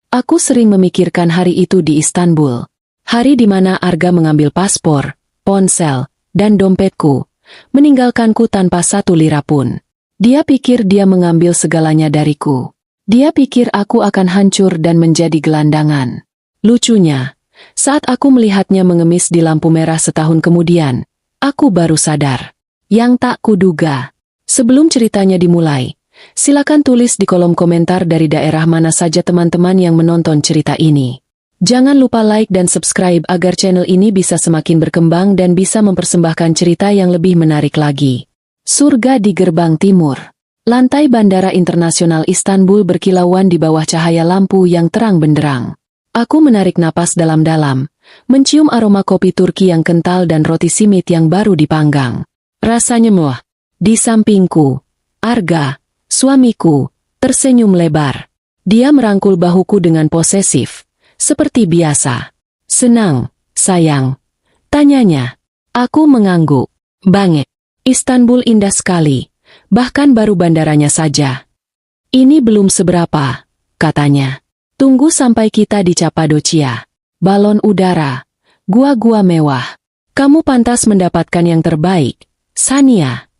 Aku sering memikirkan hari itu di Istanbul. Hari di mana Arga mengambil paspor, ponsel, dan dompetku, meninggalkanku tanpa satu lira pun. Dia pikir dia mengambil segalanya dariku. Dia pikir aku akan hancur dan menjadi gelandangan. Lucunya, saat aku melihatnya mengemis di lampu merah setahun kemudian, aku baru sadar. Yang tak kuduga. Sebelum ceritanya dimulai, silakan tulis di kolom komentar dari daerah mana saja teman-teman yang menonton cerita ini. Jangan lupa like dan subscribe agar channel ini bisa semakin berkembang dan bisa mempersembahkan cerita yang lebih menarik lagi. Surga di Gerbang Timur. Lantai Bandara Internasional Istanbul berkilauan di bawah cahaya lampu yang terang benderang. Aku menarik napas dalam-dalam, mencium aroma kopi Turki yang kental dan roti simit yang baru dipanggang. Rasanya muah. Di sampingku, Arga, suamiku, tersenyum lebar. Dia merangkul bahuku dengan posesif, seperti biasa. Senang, sayang. Tanyanya. Aku mengangguk. Banget. Istanbul indah sekali, bahkan baru bandaranya saja. Ini belum seberapa, katanya. Tunggu sampai kita di Cappadocia. Balon udara, gua-gua mewah. Kamu pantas mendapatkan yang terbaik, Sania.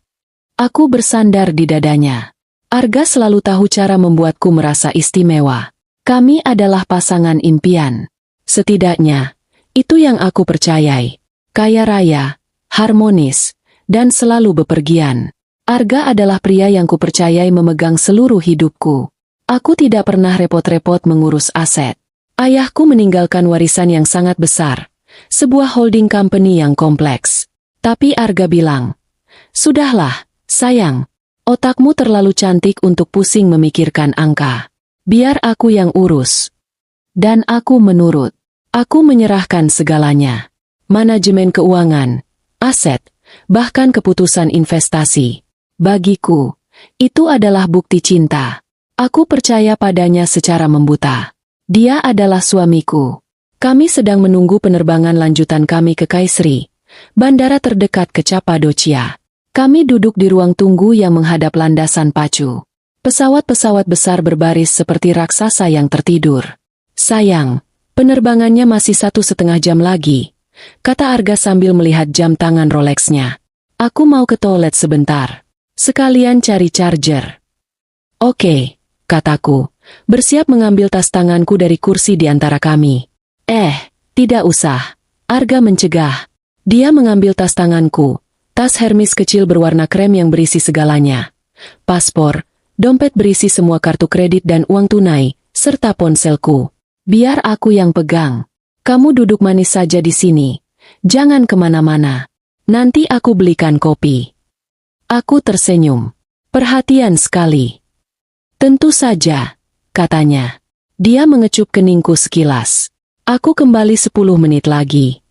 Aku bersandar di dadanya. Arga selalu tahu cara membuatku merasa istimewa. Kami adalah pasangan impian. Setidaknya, itu yang aku percayai. Kaya raya, harmonis, dan selalu bepergian. Arga adalah pria yang kupercayai memegang seluruh hidupku. Aku tidak pernah repot-repot mengurus aset. Ayahku meninggalkan warisan yang sangat besar, sebuah holding company yang kompleks. Tapi Arga bilang, "Sudahlah, sayang, otakmu terlalu cantik untuk pusing memikirkan angka. Biar aku yang urus." Dan aku menurut. Aku menyerahkan segalanya. Manajemen keuangan, aset, bahkan keputusan investasi. Bagiku, itu adalah bukti cinta. Aku percaya padanya secara membuta. Dia adalah suamiku. Kami sedang menunggu penerbangan lanjutan kami ke Kayseri, bandara terdekat ke Cappadocia. Kami duduk di ruang tunggu yang menghadap landasan pacu. Pesawat-pesawat besar berbaris seperti raksasa yang tertidur. Sayang, penerbangannya masih 1,5 jam lagi, kata Arga sambil melihat jam tangan Rolexnya. Aku mau ke toilet sebentar. Sekalian cari charger. Oke, kataku, bersiap mengambil tas tanganku dari kursi di antara kami. Tidak usah. Arga mencegah. Dia mengambil tas tanganku. Tas Hermes kecil berwarna krem yang berisi segalanya. Paspor, dompet berisi semua kartu kredit dan uang tunai, serta ponselku. Biar aku yang pegang. Kamu duduk manis saja di sini. Jangan kemana-mana. Nanti aku belikan kopi. Aku tersenyum. Perhatian sekali. Tentu saja, katanya. Dia mengecup keningku sekilas. Aku kembali 10 menit lagi.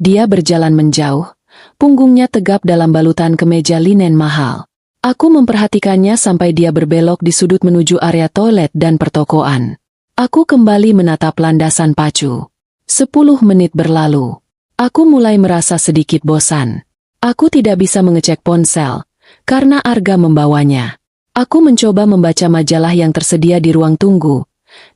Dia berjalan menjauh. Punggungnya tegap dalam balutan kemeja linen mahal. Aku memperhatikannya sampai dia berbelok di sudut menuju area toilet dan pertokoan. Aku kembali menatap landasan pacu. 10 menit berlalu. Aku mulai merasa sedikit bosan. Aku tidak bisa mengecek ponsel, karena Arga membawanya. Aku mencoba membaca majalah yang tersedia di ruang tunggu,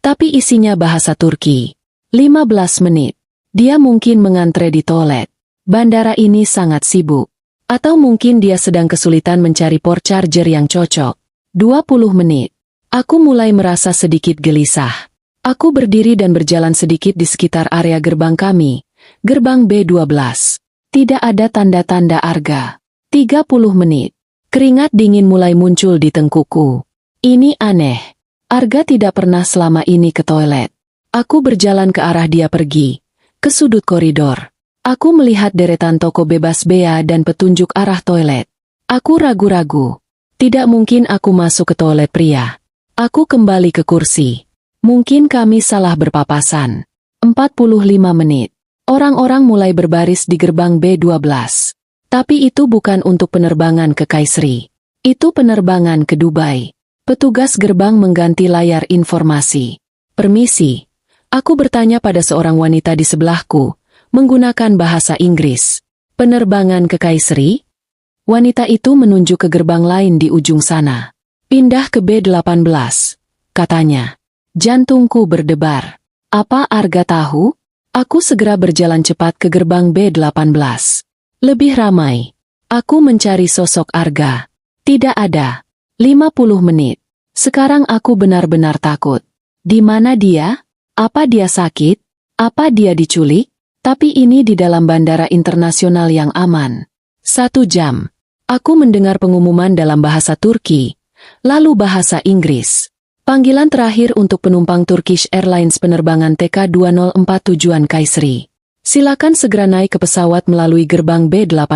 tapi isinya bahasa Turki. 15 menit. Dia mungkin mengantre di toilet. Bandara ini sangat sibuk. Atau mungkin dia sedang kesulitan mencari port charger yang cocok. 20 menit. Aku mulai merasa sedikit gelisah. Aku berdiri dan berjalan sedikit di sekitar area gerbang kami. Gerbang B12. Tidak ada tanda-tanda Arga. 30 menit. Keringat dingin mulai muncul di tengkukku. Ini aneh. Arga tidak pernah selama ini ke toilet. Aku berjalan ke arah dia pergi. Ke sudut koridor. Aku melihat deretan toko bebas bea dan petunjuk arah toilet. Aku ragu-ragu. Tidak mungkin aku masuk ke toilet pria. Aku kembali ke kursi. Mungkin kami salah berpapasan. 45 menit. Orang-orang mulai berbaris di gerbang B12. Tapi itu bukan untuk penerbangan ke Kayseri. Itu penerbangan ke Dubai. Petugas gerbang mengganti layar informasi. Permisi. Aku bertanya pada seorang wanita di sebelahku, menggunakan bahasa Inggris. Penerbangan ke Kayseri? Wanita itu menunjuk ke gerbang lain di ujung sana. Pindah ke B18, katanya. Jantungku berdebar. Apa Arga tahu? Aku segera berjalan cepat ke gerbang B18. Lebih ramai. Aku mencari sosok Arga. Tidak ada. 50 menit. Sekarang aku benar-benar takut. Di mana dia? Apa dia sakit? Apa dia diculik? Tapi ini di dalam bandara internasional yang aman. 1 jam. Aku mendengar pengumuman dalam bahasa Turki, lalu bahasa Inggris. Panggilan terakhir untuk penumpang Turkish Airlines penerbangan TK204 tujuan Kayseri. Silakan segera naik ke pesawat melalui gerbang B18.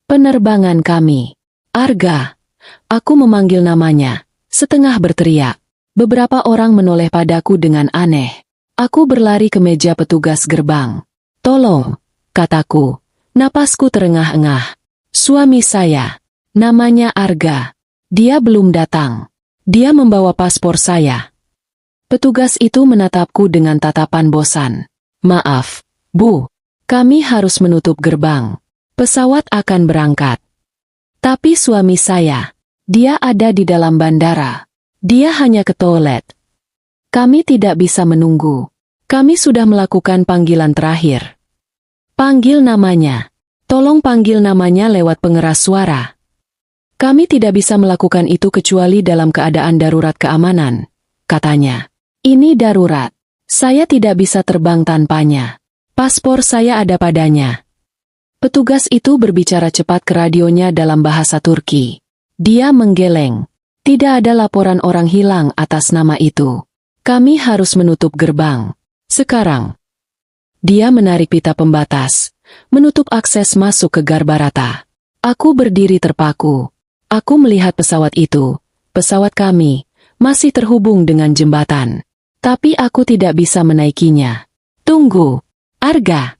Penerbangan kami. Arga. Aku memanggil namanya, setengah berteriak. Beberapa orang menoleh padaku dengan aneh. Aku berlari ke meja petugas gerbang. Tolong, kataku. Napasku terengah-engah. Suami saya. Namanya Arga. Dia belum datang. Dia membawa paspor saya. Petugas itu menatapku dengan tatapan bosan. Maaf, Bu. Kami harus menutup gerbang. Pesawat akan berangkat. Tapi suami saya, dia ada di dalam bandara. Dia hanya ke toilet. Kami tidak bisa menunggu. Kami sudah melakukan panggilan terakhir. Panggil namanya. Tolong panggil namanya lewat pengeras suara. Kami tidak bisa melakukan itu kecuali dalam keadaan darurat keamanan, katanya. Ini darurat. Saya tidak bisa terbang tanpanya. Paspor saya ada padanya. Petugas itu berbicara cepat ke radionya dalam bahasa Turki. Dia menggeleng. Tidak ada laporan orang hilang atas nama itu. Kami harus menutup gerbang. Sekarang. Dia menarik pita pembatas, menutup akses masuk ke Garbarata. Aku berdiri terpaku. Aku melihat pesawat itu, pesawat kami, masih terhubung dengan jembatan. Tapi aku tidak bisa menaikinya. Tunggu, Arga.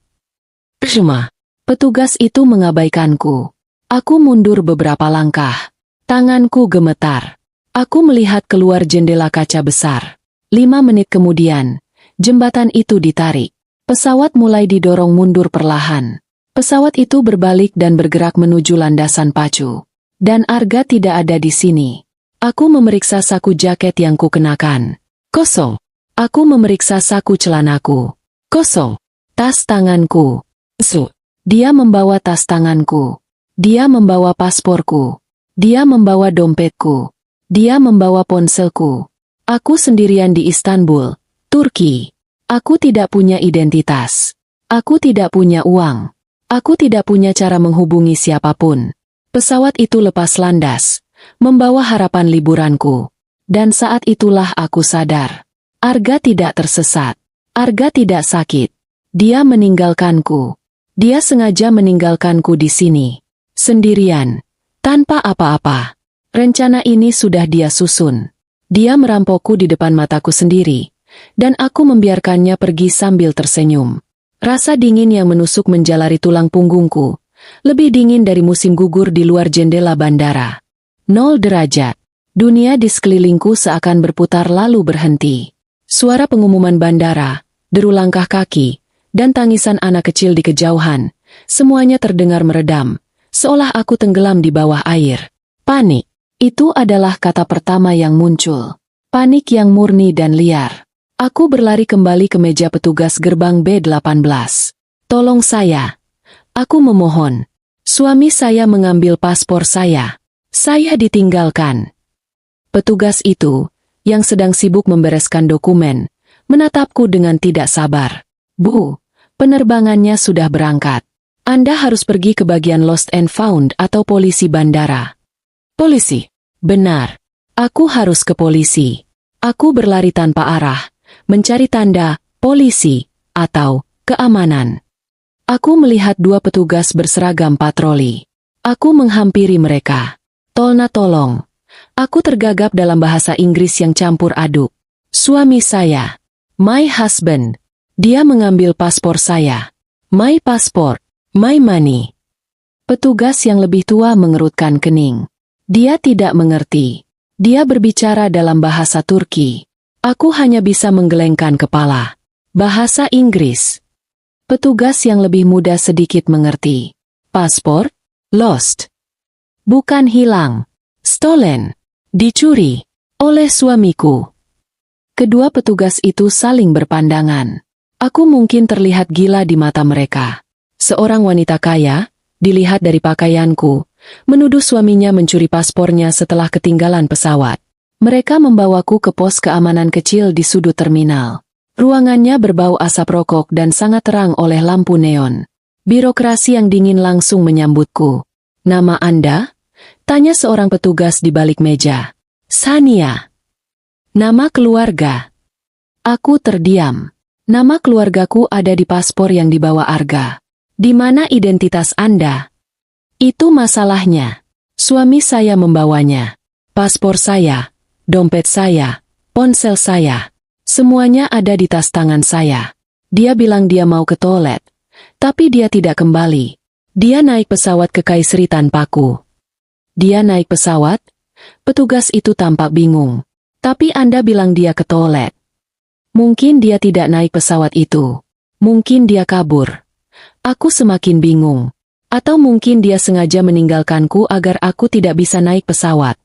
Cuma, petugas itu mengabaikanku. Aku mundur beberapa langkah. Tanganku gemetar. Aku melihat keluar jendela kaca besar. 5 menit kemudian, jembatan itu ditarik. Pesawat mulai didorong mundur perlahan. Pesawat itu berbalik dan bergerak menuju landasan pacu. Dan Arga tidak ada di sini. Aku memeriksa saku jaket yang kukenakan. Kosong. Aku memeriksa saku celanaku. Kosong. Tas tanganku. Dia membawa tas tanganku. Dia membawa pasporku. Dia membawa dompetku. Dia membawa ponselku. Aku sendirian di Istanbul, Turki. Aku tidak punya identitas. Aku tidak punya uang. Aku tidak punya cara menghubungi siapapun. Pesawat itu lepas landas, membawa harapan liburanku. Dan saat itulah aku sadar. Arga tidak tersesat. Arga tidak sakit. Dia meninggalkanku. Dia sengaja meninggalkanku di sini. Sendirian. Tanpa apa-apa. Rencana ini sudah dia susun. Dia merampokku di depan mataku sendiri. Dan aku membiarkannya pergi sambil tersenyum. Rasa dingin yang menusuk menjalari tulang punggungku. Lebih dingin dari musim gugur di luar jendela bandara. 0 derajat. Dunia di sekelilingku seakan berputar lalu berhenti. Suara pengumuman bandara, deru langkah kaki, dan tangisan anak kecil di kejauhan, semuanya terdengar meredam, seolah aku tenggelam di bawah air. Panik. Itu adalah kata pertama yang muncul. Panik yang murni dan liar. Aku berlari kembali ke meja petugas gerbang B18. Tolong saya. Aku memohon. Suami saya mengambil paspor saya. Saya ditinggalkan. Petugas itu, yang sedang sibuk membereskan dokumen, menatapku dengan tidak sabar. Bu, penerbangannya sudah berangkat. Anda harus pergi ke bagian Lost and Found atau polisi bandara. Polisi? Benar. Aku harus ke polisi. Aku berlari tanpa arah, mencari tanda, polisi, atau keamanan. Aku melihat 2 petugas berseragam patroli. Aku menghampiri mereka. Tolna tolong. Aku tergagap dalam bahasa Inggris yang campur aduk. Suami saya. My husband. Dia mengambil paspor saya. My passport. My money. Petugas yang lebih tua mengerutkan kening. Dia tidak mengerti. Dia berbicara dalam bahasa Turki. Aku hanya bisa menggelengkan kepala. Bahasa Inggris. Petugas yang lebih muda sedikit mengerti. Paspor? Lost. Bukan hilang. Stolen. Dicuri. Oleh suamiku. Kedua petugas itu saling berpandangan. Aku mungkin terlihat gila di mata mereka. Seorang wanita kaya, dilihat dari pakaianku, menuduh suaminya mencuri paspornya setelah ketinggalan pesawat. Mereka membawaku ke pos keamanan kecil di sudut terminal. Ruangannya berbau asap rokok dan sangat terang oleh lampu neon. Birokrasi yang dingin langsung menyambutku. "Nama Anda?" tanya seorang petugas di balik meja. "Sania." "Nama keluarga?" Aku terdiam. "Nama keluargaku ada di paspor yang dibawa Arga." "Di mana identitas Anda?" "Itu masalahnya. Suami saya membawanya. Paspor saya, dompet saya, ponsel saya, semuanya ada di tas tangan saya. Dia bilang dia mau ke toilet, tapi dia tidak kembali. Dia naik pesawat ke Kayseri tanpaku." "Dia naik pesawat?" Petugas itu tampak bingung. "Tapi Anda bilang dia ke toilet." "Mungkin dia tidak naik pesawat itu. Mungkin dia kabur." Aku semakin bingung. Atau mungkin dia sengaja meninggalkanku agar aku tidak bisa naik pesawat.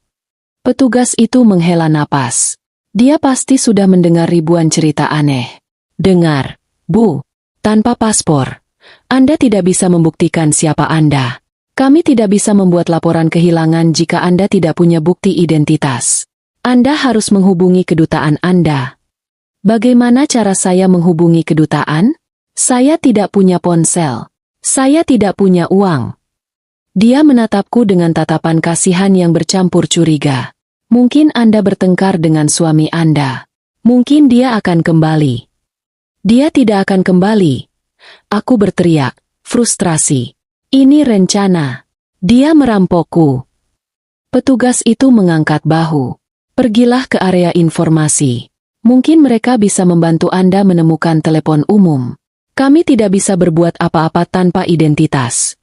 Petugas itu menghela napas. Dia pasti sudah mendengar ribuan cerita aneh. "Dengar, Bu, tanpa paspor, Anda tidak bisa membuktikan siapa Anda. Kami tidak bisa membuat laporan kehilangan jika Anda tidak punya bukti identitas. Anda harus menghubungi kedutaan Anda." "Bagaimana cara saya menghubungi kedutaan? Saya tidak punya ponsel. Saya tidak punya uang." Dia menatapku dengan tatapan kasihan yang bercampur curiga. "Mungkin Anda bertengkar dengan suami Anda. Mungkin dia akan kembali." "Dia tidak akan kembali." Aku berteriak, frustrasi. "Ini rencana. Dia merampokku." Petugas itu mengangkat bahu. "Pergilah ke area informasi. Mungkin mereka bisa membantu Anda menemukan telepon umum. Kami tidak bisa berbuat apa-apa tanpa identitas."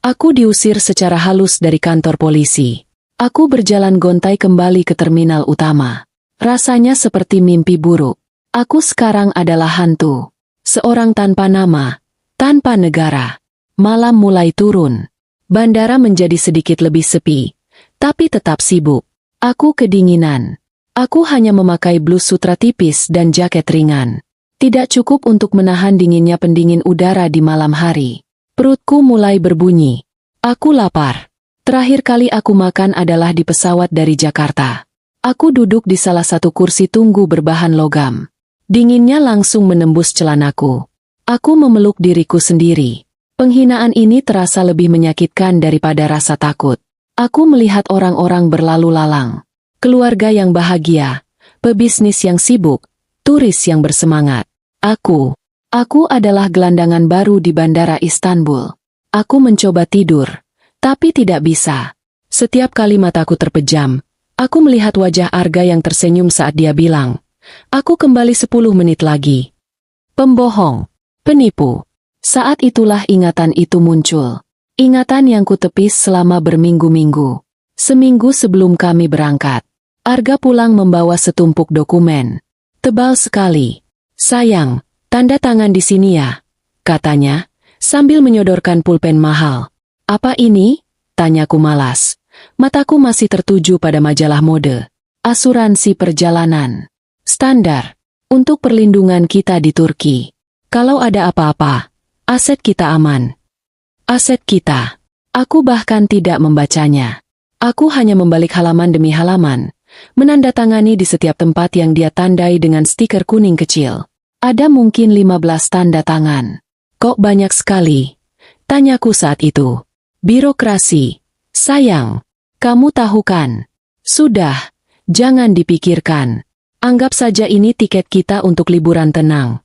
Aku diusir secara halus dari kantor polisi. Aku berjalan gontai kembali ke terminal utama. Rasanya seperti mimpi buruk. Aku sekarang adalah hantu. Seorang tanpa nama, tanpa negara. Malam mulai turun. Bandara menjadi sedikit lebih sepi, tapi tetap sibuk. Aku kedinginan. Aku hanya memakai blus sutra tipis dan jaket ringan. Tidak cukup untuk menahan dinginnya pendingin udara di malam hari. Perutku mulai berbunyi. Aku lapar. Terakhir kali aku makan adalah di pesawat dari Jakarta. Aku duduk di salah satu kursi tunggu berbahan logam. Dinginnya langsung menembus celanaku. Aku memeluk diriku sendiri. Penghinaan ini terasa lebih menyakitkan daripada rasa takut. Aku melihat orang-orang berlalu lalang. Keluarga yang bahagia, pebisnis yang sibuk, turis yang bersemangat. Aku adalah gelandangan baru di Bandara Istanbul. Aku mencoba tidur, tapi tidak bisa. Setiap kali mataku terpejam, aku melihat wajah Arga yang tersenyum saat dia bilang, "Aku kembali 10 menit lagi." Pembohong, penipu. Saat itulah ingatan itu muncul. Ingatan yang kutepis selama berminggu-minggu. Seminggu sebelum kami berangkat, Arga pulang membawa setumpuk dokumen. Tebal sekali. "Sayang, tanda tangan di sini ya," katanya, sambil menyodorkan pulpen mahal. "Apa ini?" tanyaku malas. Mataku masih tertuju pada majalah mode. "Asuransi perjalanan. Standar. Untuk perlindungan kita di Turki. Kalau ada apa-apa, aset kita aman." Aset kita. Aku bahkan tidak membacanya. Aku hanya membalik halaman demi halaman, menandatangani di setiap tempat yang dia tandai dengan stiker kuning kecil. Ada mungkin 15 tanda tangan. "Kok banyak sekali?" tanyaku saat itu. "Birokrasi. Sayang, kamu tahu kan?" "Sudah, jangan dipikirkan. Anggap saja ini tiket kita untuk liburan tenang."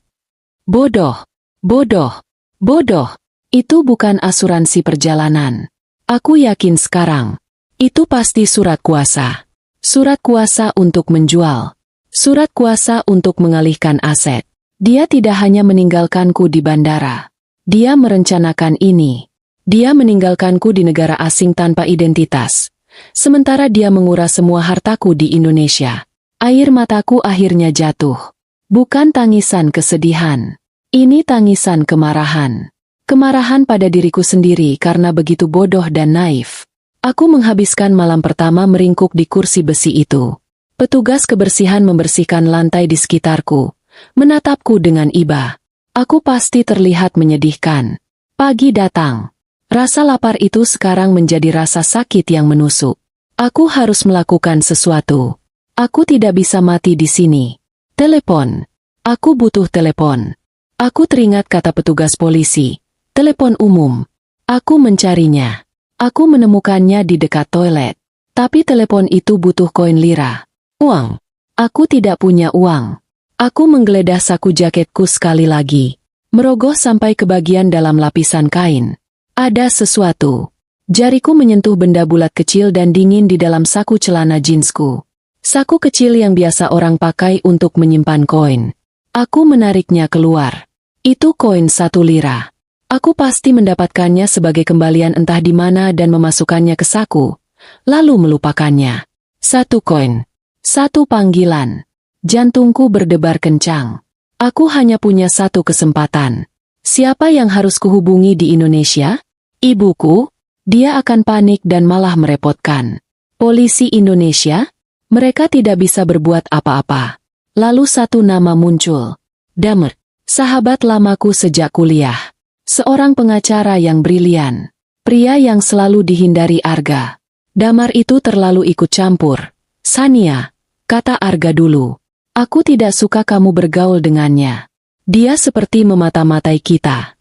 Bodoh, bodoh, bodoh. Itu bukan asuransi perjalanan. Aku yakin sekarang. Itu pasti surat kuasa. Surat kuasa untuk menjual. Surat kuasa untuk mengalihkan aset. Dia tidak hanya meninggalkanku di bandara. Dia merencanakan ini. Dia meninggalkanku di negara asing tanpa identitas. Sementara dia menguras semua hartaku di Indonesia. Air mataku akhirnya jatuh. Bukan tangisan kesedihan. Ini tangisan kemarahan. Kemarahan pada diriku sendiri karena begitu bodoh dan naif. Aku menghabiskan malam pertama meringkuk di kursi besi itu. Petugas kebersihan membersihkan lantai di sekitarku, menatapku dengan iba. Aku pasti terlihat menyedihkan. Pagi datang. Rasa lapar itu sekarang menjadi rasa sakit yang menusuk. Aku harus melakukan sesuatu. Aku tidak bisa mati di sini. Telepon. Aku butuh telepon. Aku teringat kata petugas polisi. Telepon umum. Aku mencarinya. Aku menemukannya di dekat toilet. Tapi telepon itu butuh koin lira. Uang. Aku tidak punya uang. Aku menggeledah saku jaketku sekali lagi. Merogoh sampai ke bagian dalam lapisan kain. Ada sesuatu. Jariku menyentuh benda bulat kecil dan dingin di dalam saku celana jeansku. Saku kecil yang biasa orang pakai untuk menyimpan koin. Aku menariknya keluar. Itu koin 1 lira. Aku pasti mendapatkannya sebagai kembalian entah di mana dan memasukkannya ke saku, lalu melupakannya. 1 koin. 1 panggilan. Jantungku berdebar kencang. Aku hanya punya 1 kesempatan. Siapa yang harus kuhubungi di Indonesia? Ibuku? Dia akan panik dan malah merepotkan. Polisi Indonesia? Mereka tidak bisa berbuat apa-apa. Lalu 1 nama muncul. Damar, sahabat lamaku sejak kuliah. Seorang pengacara yang brilian. Pria yang selalu dihindari Arga. Damar itu terlalu ikut campur. Sania, kata Arga dulu. Aku tidak suka kamu bergaul dengannya. Dia seperti memata-matai kita.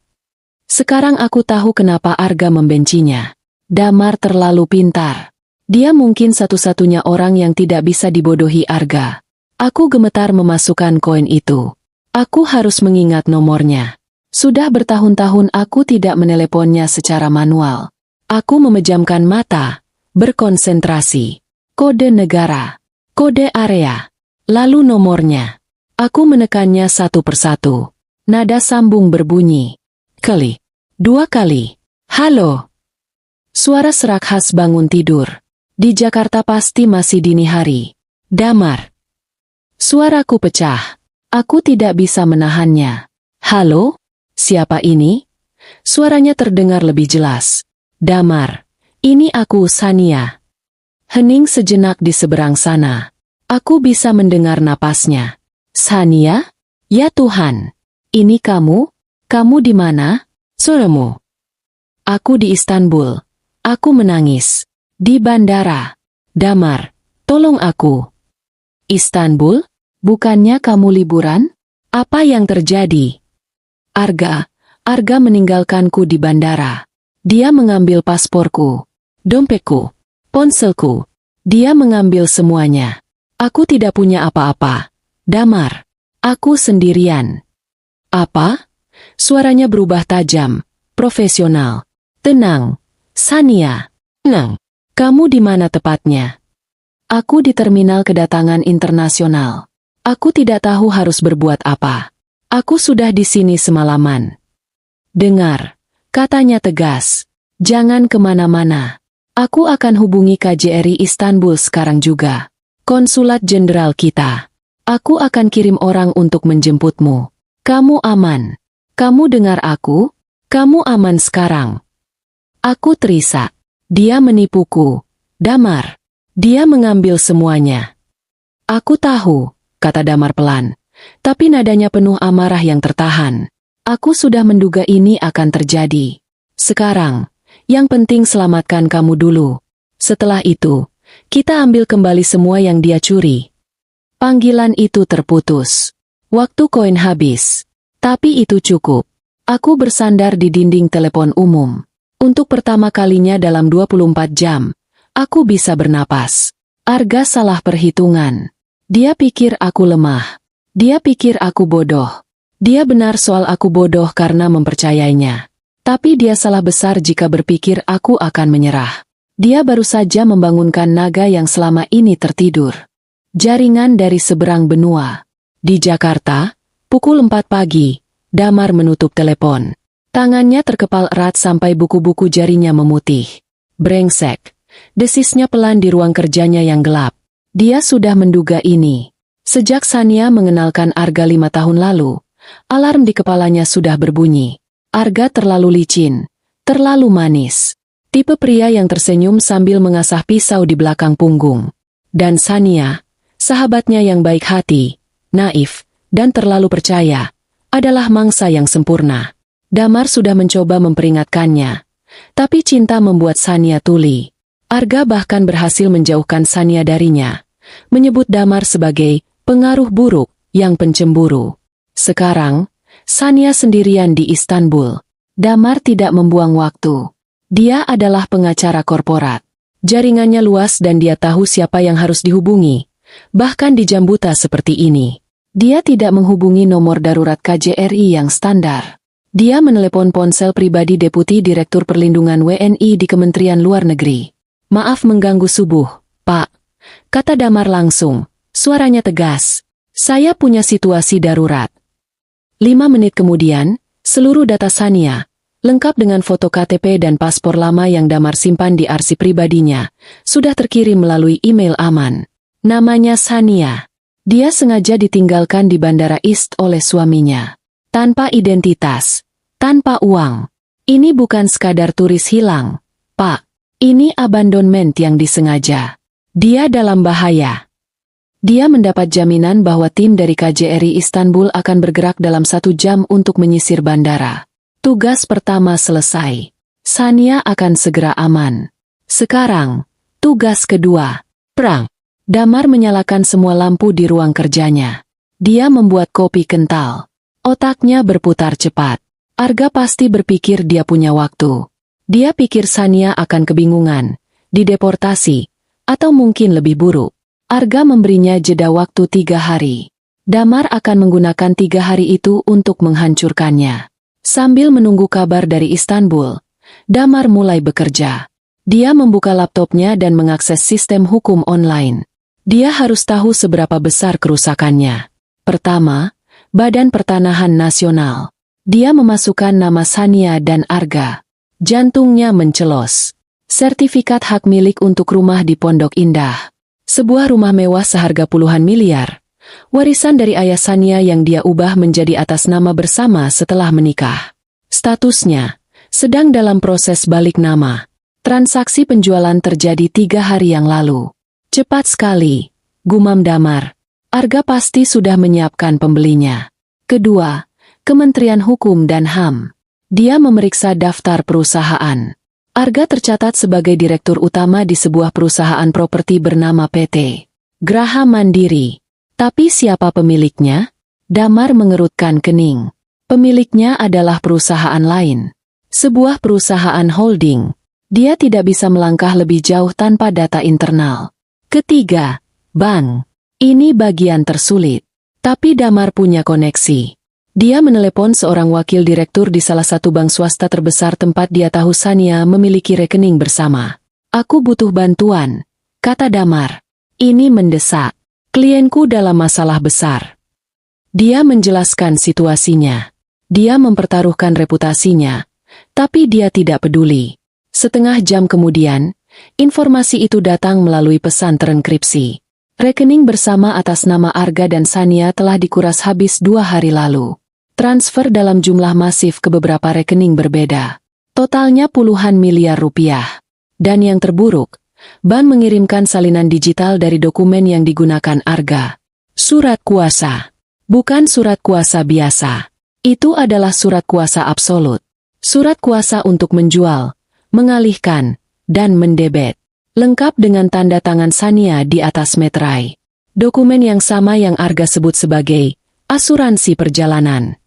Sekarang aku tahu kenapa Arga membencinya. Damar terlalu pintar. Dia mungkin satu-satunya orang yang tidak bisa dibodohi Arga. Aku gemetar memasukkan koin itu. Aku harus mengingat nomornya. Sudah bertahun-tahun aku tidak meneleponnya secara manual. Aku memejamkan mata, berkonsentrasi. Kode negara, kode area, lalu nomornya. Aku menekannya satu persatu. Nada sambung berbunyi. Kali, 2 kali. Halo. Suara serak khas bangun tidur. Di Jakarta pasti masih dini hari. Damar. Suaraku pecah. Aku tidak bisa menahannya. Halo? Siapa ini? Suaranya terdengar lebih jelas. Damar. Ini aku, Sania. Hening sejenak di seberang sana. Aku bisa mendengar napasnya. Sania? Ya Tuhan. Ini kamu? Kamu di mana? Suaramu. Aku di Istanbul. Aku menangis. Di bandara. Damar, tolong aku. Istanbul? Bukannya kamu liburan? Apa yang terjadi? Arga meninggalkanku di bandara. Dia mengambil pasporku, dompetku, ponselku. Dia mengambil semuanya. Aku tidak punya apa-apa. Damar, aku sendirian. Apa? Suaranya berubah tajam, profesional. Tenang, Sania. Tenang. Kamu di mana tepatnya? Aku di terminal kedatangan internasional. Aku tidak tahu harus berbuat apa. Aku sudah di sini semalaman. Dengar, katanya tegas. Jangan kemana-mana. Aku akan hubungi KJRI Istanbul sekarang juga. Konsulat Jenderal kita. Aku akan kirim orang untuk menjemputmu. Kamu aman. Kamu dengar aku? Kamu aman sekarang. Aku terisak. Dia menipuku. Damar. Dia mengambil semuanya. Aku tahu, kata Damar pelan. Tapi nadanya penuh amarah yang tertahan. Aku sudah menduga ini akan terjadi. Sekarang, yang penting selamatkan kamu dulu. Setelah itu, kita ambil kembali semua yang dia curi. Panggilan itu terputus. Waktu koin habis. Tapi itu cukup. Aku bersandar di dinding telepon umum. Untuk pertama kalinya dalam 24 jam, aku bisa bernapas. Arga salah perhitungan. Dia pikir aku lemah. Dia pikir aku bodoh. Dia benar soal aku bodoh karena mempercayainya. Tapi dia salah besar jika berpikir aku akan menyerah. Dia baru saja membangunkan naga yang selama ini tertidur. Jaringan dari seberang benua. Di Jakarta, pukul 4 pagi, Damar menutup telepon. Tangannya terkepal erat sampai buku-buku jarinya memutih. Brengsek. Desisnya pelan di ruang kerjanya yang gelap. Dia sudah menduga ini. Sejak Sania mengenalkan Arga 5 tahun lalu, alarm di kepalanya sudah berbunyi. Arga terlalu licin, terlalu manis. Tipe pria yang tersenyum sambil mengasah pisau di belakang punggung. Dan Sania, Sahabatnya yang baik hati, naif, dan terlalu percaya, adalah mangsa yang sempurna. Damar sudah mencoba memperingatkannya, tapi cinta membuat Sania tuli. Arga bahkan berhasil menjauhkan Sania darinya, menyebut Damar sebagai pengaruh buruk yang pencemburu. Sekarang, Sania sendirian di Istanbul. Damar tidak membuang waktu. Dia adalah pengacara korporat. Jaringannya luas dan dia tahu siapa yang harus dihubungi. Bahkan di jam buta seperti ini, dia tidak menghubungi nomor darurat KJRI yang standar. Dia menelepon ponsel pribadi Deputi Direktur Perlindungan WNI di Kementerian Luar Negeri. "Maaf mengganggu subuh, Pak," kata Damar langsung. Suaranya tegas. "Saya punya situasi darurat." 5 menit kemudian, seluruh data Sania, lengkap dengan foto KTP dan paspor lama yang Damar simpan di arsip pribadinya, sudah terkirim melalui email aman. Namanya Sania. Dia sengaja ditinggalkan di Bandara East oleh suaminya. Tanpa identitas, tanpa uang. Ini bukan sekadar turis hilang, Pak. Ini abandonment yang disengaja. Dia dalam bahaya. Dia mendapat jaminan bahwa tim dari KJRI Istanbul akan bergerak dalam 1 jam untuk menyisir bandara. Tugas pertama selesai. Sania akan segera aman. Sekarang, tugas kedua. Perang. Damar menyalakan semua lampu di ruang kerjanya. Dia membuat kopi kental. Otaknya berputar cepat. Arga pasti berpikir dia punya waktu. Dia pikir Sania akan kebingungan, dideportasi, atau mungkin lebih buruk. Arga memberinya jeda waktu 3 hari. Damar akan menggunakan 3 hari itu untuk menghancurkannya. Sambil menunggu kabar dari Istanbul, Damar mulai bekerja. Dia membuka laptopnya dan mengakses sistem hukum online. Dia harus tahu seberapa besar kerusakannya. Pertama, Badan Pertanahan Nasional. Dia memasukkan nama Sania dan Arga. Jantungnya mencelos. Sertifikat hak milik untuk rumah di Pondok Indah. Sebuah rumah mewah seharga puluhan miliar. Warisan dari ayah Sania yang dia ubah menjadi atas nama bersama setelah menikah. Statusnya sedang dalam proses balik nama. Transaksi penjualan terjadi 3 hari yang lalu. Cepat sekali, gumam Damar. Arga pasti sudah menyiapkan pembelinya. Kedua, Kementerian Hukum dan HAM. Dia memeriksa daftar perusahaan. Arga tercatat sebagai direktur utama di sebuah perusahaan properti bernama PT Graha Mandiri. Tapi siapa pemiliknya? Damar mengerutkan kening. Pemiliknya adalah perusahaan lain. Sebuah perusahaan holding. Dia tidak bisa melangkah lebih jauh tanpa data internal. Ketiga, bank. Ini bagian tersulit. Tapi Damar punya koneksi. Dia menelepon seorang wakil direktur di salah satu bank swasta terbesar tempat dia tahu Sania memiliki rekening bersama. "Aku butuh bantuan," kata Damar. "Ini mendesak. Klienku dalam masalah besar." Dia menjelaskan situasinya. Dia mempertaruhkan reputasinya, tapi dia tidak peduli. Setengah jam kemudian, informasi itu datang melalui pesan terenkripsi. Rekening bersama atas nama Arga dan Sania telah dikuras habis 2 hari lalu. Transfer dalam jumlah masif ke beberapa rekening berbeda. Totalnya puluhan miliar rupiah. Dan yang terburuk, bank mengirimkan salinan digital dari dokumen yang digunakan Arga. Surat kuasa. Bukan surat kuasa biasa. Itu adalah surat kuasa absolut. Surat kuasa untuk menjual, mengalihkan, dan mendebet. Lengkap dengan tanda tangan Sania di atas meterai. Dokumen yang sama yang Arga sebut sebagai asuransi perjalanan.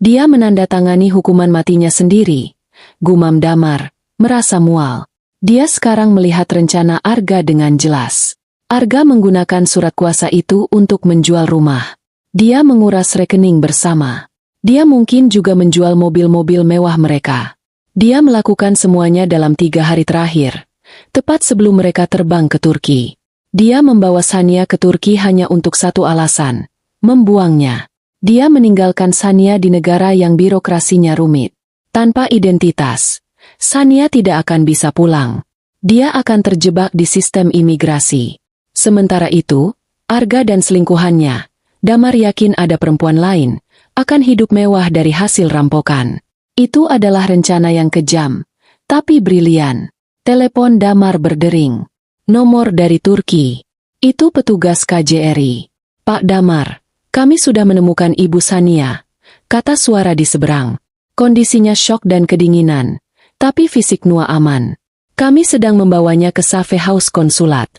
Dia menandatangani hukuman matinya sendiri. Gumam Damar, merasa mual. Dia sekarang melihat rencana Arga dengan jelas. Arga menggunakan surat kuasa itu untuk menjual rumah. Dia menguras rekening bersama. Dia mungkin juga menjual mobil-mobil mewah mereka. Dia melakukan semuanya dalam 3 hari terakhir. Tepat sebelum mereka terbang ke Turki. Dia membawa Sania ke Turki hanya untuk satu alasan, membuangnya. Dia meninggalkan Sania di negara yang birokrasinya rumit. Tanpa identitas, Sania tidak akan bisa pulang. Dia akan terjebak di sistem imigrasi. Sementara itu, Arga dan selingkuhannya, Damar yakin ada perempuan lain, akan hidup mewah dari hasil rampokan. Itu adalah rencana yang kejam, tapi brilian. Telepon Damar berdering. Nomor dari Turki. Itu petugas KJRI. Pak Damar, kami sudah menemukan Ibu Sania, kata suara di seberang. Kondisinya syok dan kedinginan, tapi fisik Nua aman. Kami sedang membawanya ke Safe House konsulat.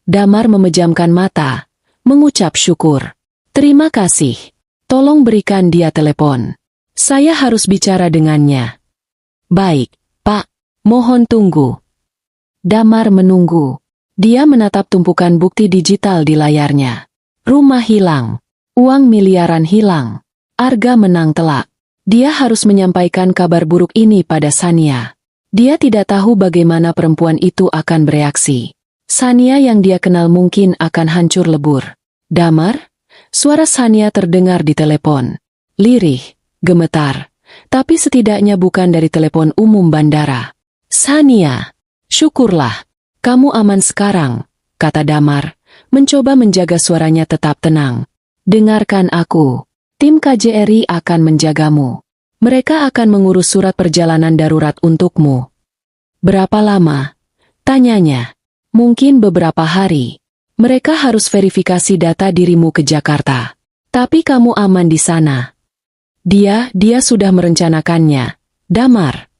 Damar memejamkan mata, mengucap syukur. Terima kasih. Tolong berikan dia telepon. Saya harus bicara dengannya. Baik, Pak. Mohon tunggu. Damar menunggu. Dia menatap tumpukan bukti digital di layarnya. Rumah hilang. Uang miliaran hilang. Arga menang telak. Dia harus menyampaikan kabar buruk ini pada Sania. Dia tidak tahu bagaimana perempuan itu akan bereaksi. Sania yang dia kenal mungkin akan hancur lebur. Damar? Suara Sania terdengar di telepon. Lirih, gemetar. Tapi setidaknya bukan dari telepon umum bandara. Sania, syukurlah. Kamu aman sekarang, kata Damar, mencoba menjaga suaranya tetap tenang. Dengarkan aku. Tim KJRI akan menjagamu. Mereka akan mengurus surat perjalanan darurat untukmu. Berapa lama? Tanyanya. Mungkin beberapa hari. Mereka harus verifikasi data dirimu ke Jakarta. Tapi kamu aman di sana. Dia sudah merencanakannya. Damar.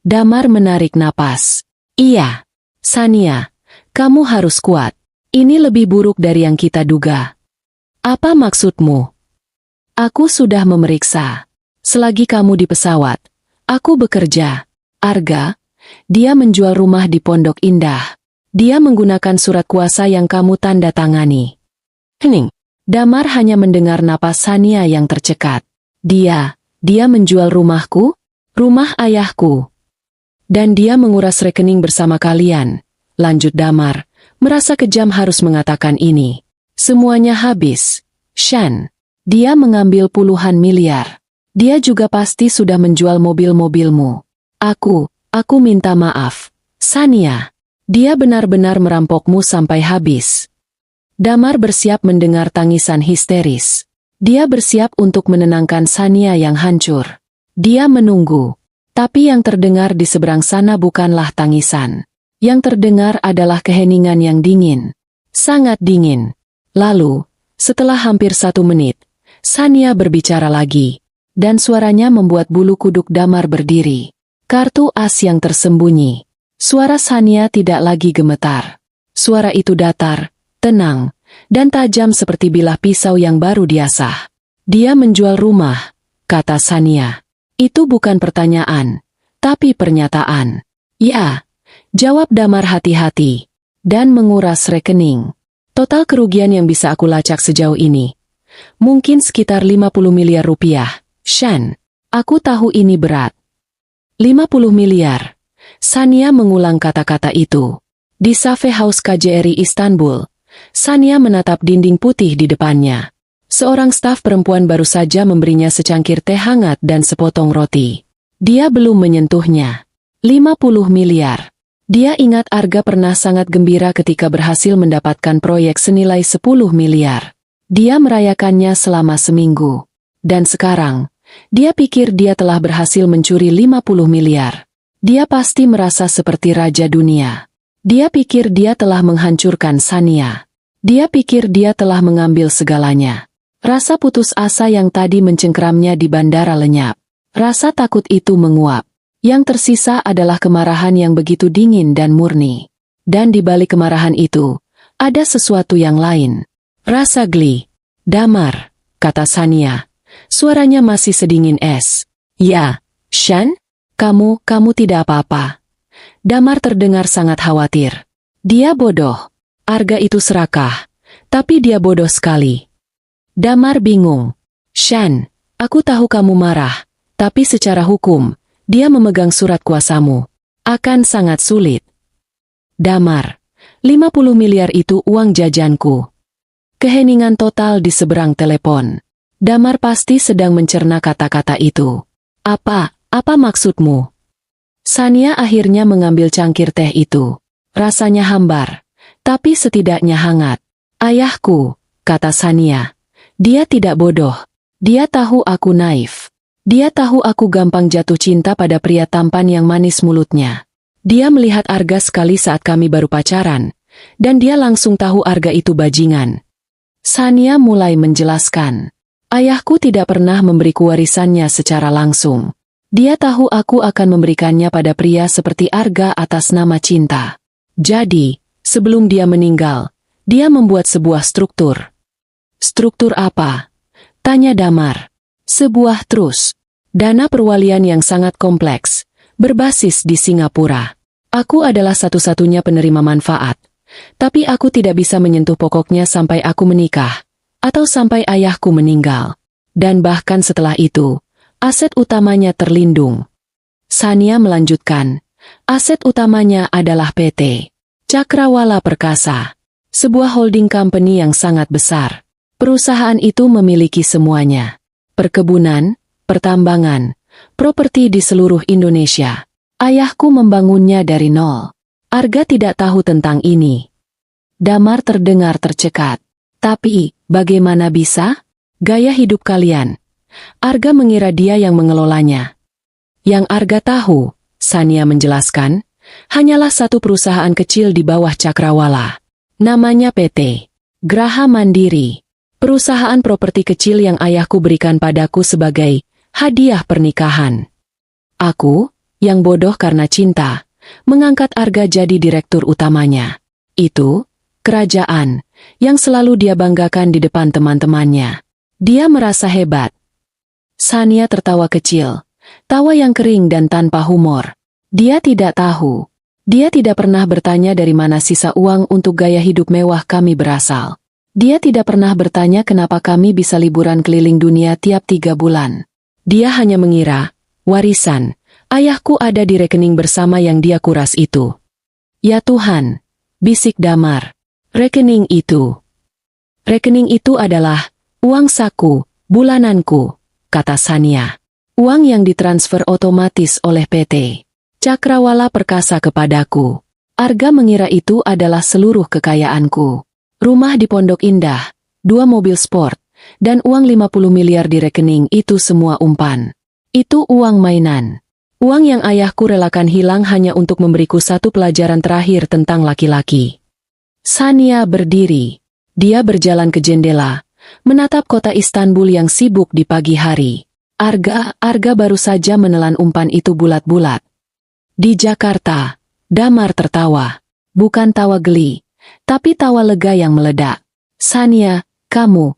Damar menarik napas. Iya. Sania, kamu harus kuat. Ini lebih buruk dari yang kita duga. Apa maksudmu? Aku sudah memeriksa. Selagi kamu di pesawat, aku bekerja. Arga, dia menjual rumah di Pondok Indah. Dia menggunakan surat kuasa yang kamu tanda tangani. Hening. Damar hanya mendengar napas Sania yang tercekat. Dia menjual rumahku? Rumah ayahku. Dan dia menguras rekening bersama kalian. Lanjut Damar, merasa kejam harus mengatakan ini. Semuanya habis. Shan. Dia mengambil puluhan miliar. Dia juga pasti sudah menjual mobil-mobilmu. Aku minta maaf. Sania. Dia benar-benar merampokmu sampai habis. Damar bersiap mendengar tangisan histeris. Dia bersiap untuk menenangkan Sania yang hancur. Dia menunggu. Tapi yang terdengar di seberang sana bukanlah tangisan. Yang terdengar adalah keheningan yang dingin. Sangat dingin. Lalu, setelah hampir 1 menit, Sania berbicara lagi. Dan suaranya membuat bulu kuduk Damar berdiri. Kartu as yang tersembunyi. Suara Sania tidak lagi gemetar. Suara itu datar, tenang, dan tajam seperti bilah pisau yang baru diasah. Dia menjual rumah, kata Sania. Itu bukan pertanyaan, tapi pernyataan. Ya, jawab Damar hati-hati. Dan menguras rekening. Total kerugian yang bisa aku lacak sejauh ini. Mungkin sekitar 50 miliar rupiah. Shan, aku tahu ini berat. 50 miliar. Sania mengulang kata-kata itu. Di Safe House KJRI Istanbul, Sania menatap dinding putih di depannya. Seorang staf perempuan baru saja memberinya secangkir teh hangat dan sepotong roti. Dia belum menyentuhnya. 50 miliar. Dia ingat Arga pernah sangat gembira ketika berhasil mendapatkan proyek senilai 10 miliar. Dia merayakannya selama seminggu. Dan sekarang, dia pikir dia telah berhasil mencuri 50 miliar. Dia pasti merasa seperti raja dunia. Dia pikir dia telah menghancurkan Sania. Dia pikir dia telah mengambil segalanya. Rasa putus asa yang tadi mencengkeramnya di bandara lenyap. Rasa takut itu menguap. Yang tersisa adalah kemarahan yang begitu dingin dan murni. Dan di balik kemarahan itu, ada sesuatu yang lain. Rasa geli. Damar, kata Sania. Suaranya masih sedingin es. Ya, Shan? Kamu tidak apa-apa. Damar terdengar sangat khawatir. Dia bodoh. Arga itu serakah. Tapi dia bodoh sekali. Damar bingung. Shan, aku tahu kamu marah. Tapi secara hukum, dia memegang surat kuasamu. Akan sangat sulit. Damar, 50 miliar itu uang jajanku. Keheningan total di seberang telepon. Damar pasti sedang mencerna kata-kata itu. Apa maksudmu? Sania akhirnya mengambil cangkir teh itu. Rasanya hambar, tapi setidaknya hangat. Ayahku, kata Sania. Dia tidak bodoh. Dia tahu aku naif. Dia tahu aku gampang jatuh cinta pada pria tampan yang manis mulutnya. Dia melihat Arga sekali saat kami baru pacaran, dan dia langsung tahu Arga itu bajingan. Sania mulai menjelaskan. Ayahku tidak pernah memberiku warisannya secara langsung. Dia tahu aku akan memberikannya pada pria seperti Arga atas nama cinta. Jadi, sebelum dia meninggal, dia membuat sebuah struktur. Struktur apa? Tanya Damar. Sebuah trust. Dana perwalian yang sangat kompleks, berbasis di Singapura. Aku adalah satu-satunya penerima manfaat, tapi aku tidak bisa menyentuh pokoknya sampai aku menikah, atau sampai ayahku meninggal. Dan bahkan setelah itu, aset utamanya terlindung. Sania melanjutkan, aset utamanya adalah PT Cakrawala Perkasa, sebuah holding company yang sangat besar. Perusahaan itu memiliki semuanya. Perkebunan, pertambangan, properti di seluruh Indonesia. Ayahku membangunnya dari nol. Arga tidak tahu tentang ini. Damar terdengar tercekat. Tapi, bagaimana bisa? Gaya hidup kalian. Arga mengira dia yang mengelolanya. Yang Arga tahu, Sania menjelaskan, hanyalah satu perusahaan kecil di bawah Cakrawala. Namanya PT Graha Mandiri. Perusahaan properti kecil yang ayahku berikan padaku sebagai hadiah pernikahan. Aku, yang bodoh karena cinta, mengangkat Arga jadi direktur utamanya. Itu, kerajaan, yang selalu dia banggakan di depan teman-temannya. Dia merasa hebat. Sania tertawa kecil, tawa yang kering dan tanpa humor. Dia tidak tahu. Dia tidak pernah bertanya dari mana sisa uang untuk gaya hidup mewah kami berasal. Dia tidak pernah bertanya kenapa kami bisa liburan keliling dunia tiap 3 bulan. Dia hanya mengira, warisan, ayahku ada di rekening bersama yang dia kuras itu. Ya Tuhan, bisik Damar. Rekening itu. Rekening itu adalah uang saku, bulananku, kata Sania. Uang yang ditransfer otomatis oleh PT Cakrawala Perkasa kepadaku. Arga mengira itu adalah seluruh kekayaanku. Rumah di Pondok Indah, 2 mobil sport, dan uang 50 miliar di rekening itu semua umpan. Itu uang mainan. Uang yang ayahku relakan hilang hanya untuk memberiku satu pelajaran terakhir tentang laki-laki. Sania berdiri. Dia berjalan ke jendela, menatap kota Istanbul yang sibuk di pagi hari. Arga baru saja menelan umpan itu bulat-bulat. Di Jakarta, Damar tertawa. Bukan tawa geli, tapi tawa lega yang meledak. Sania, kamu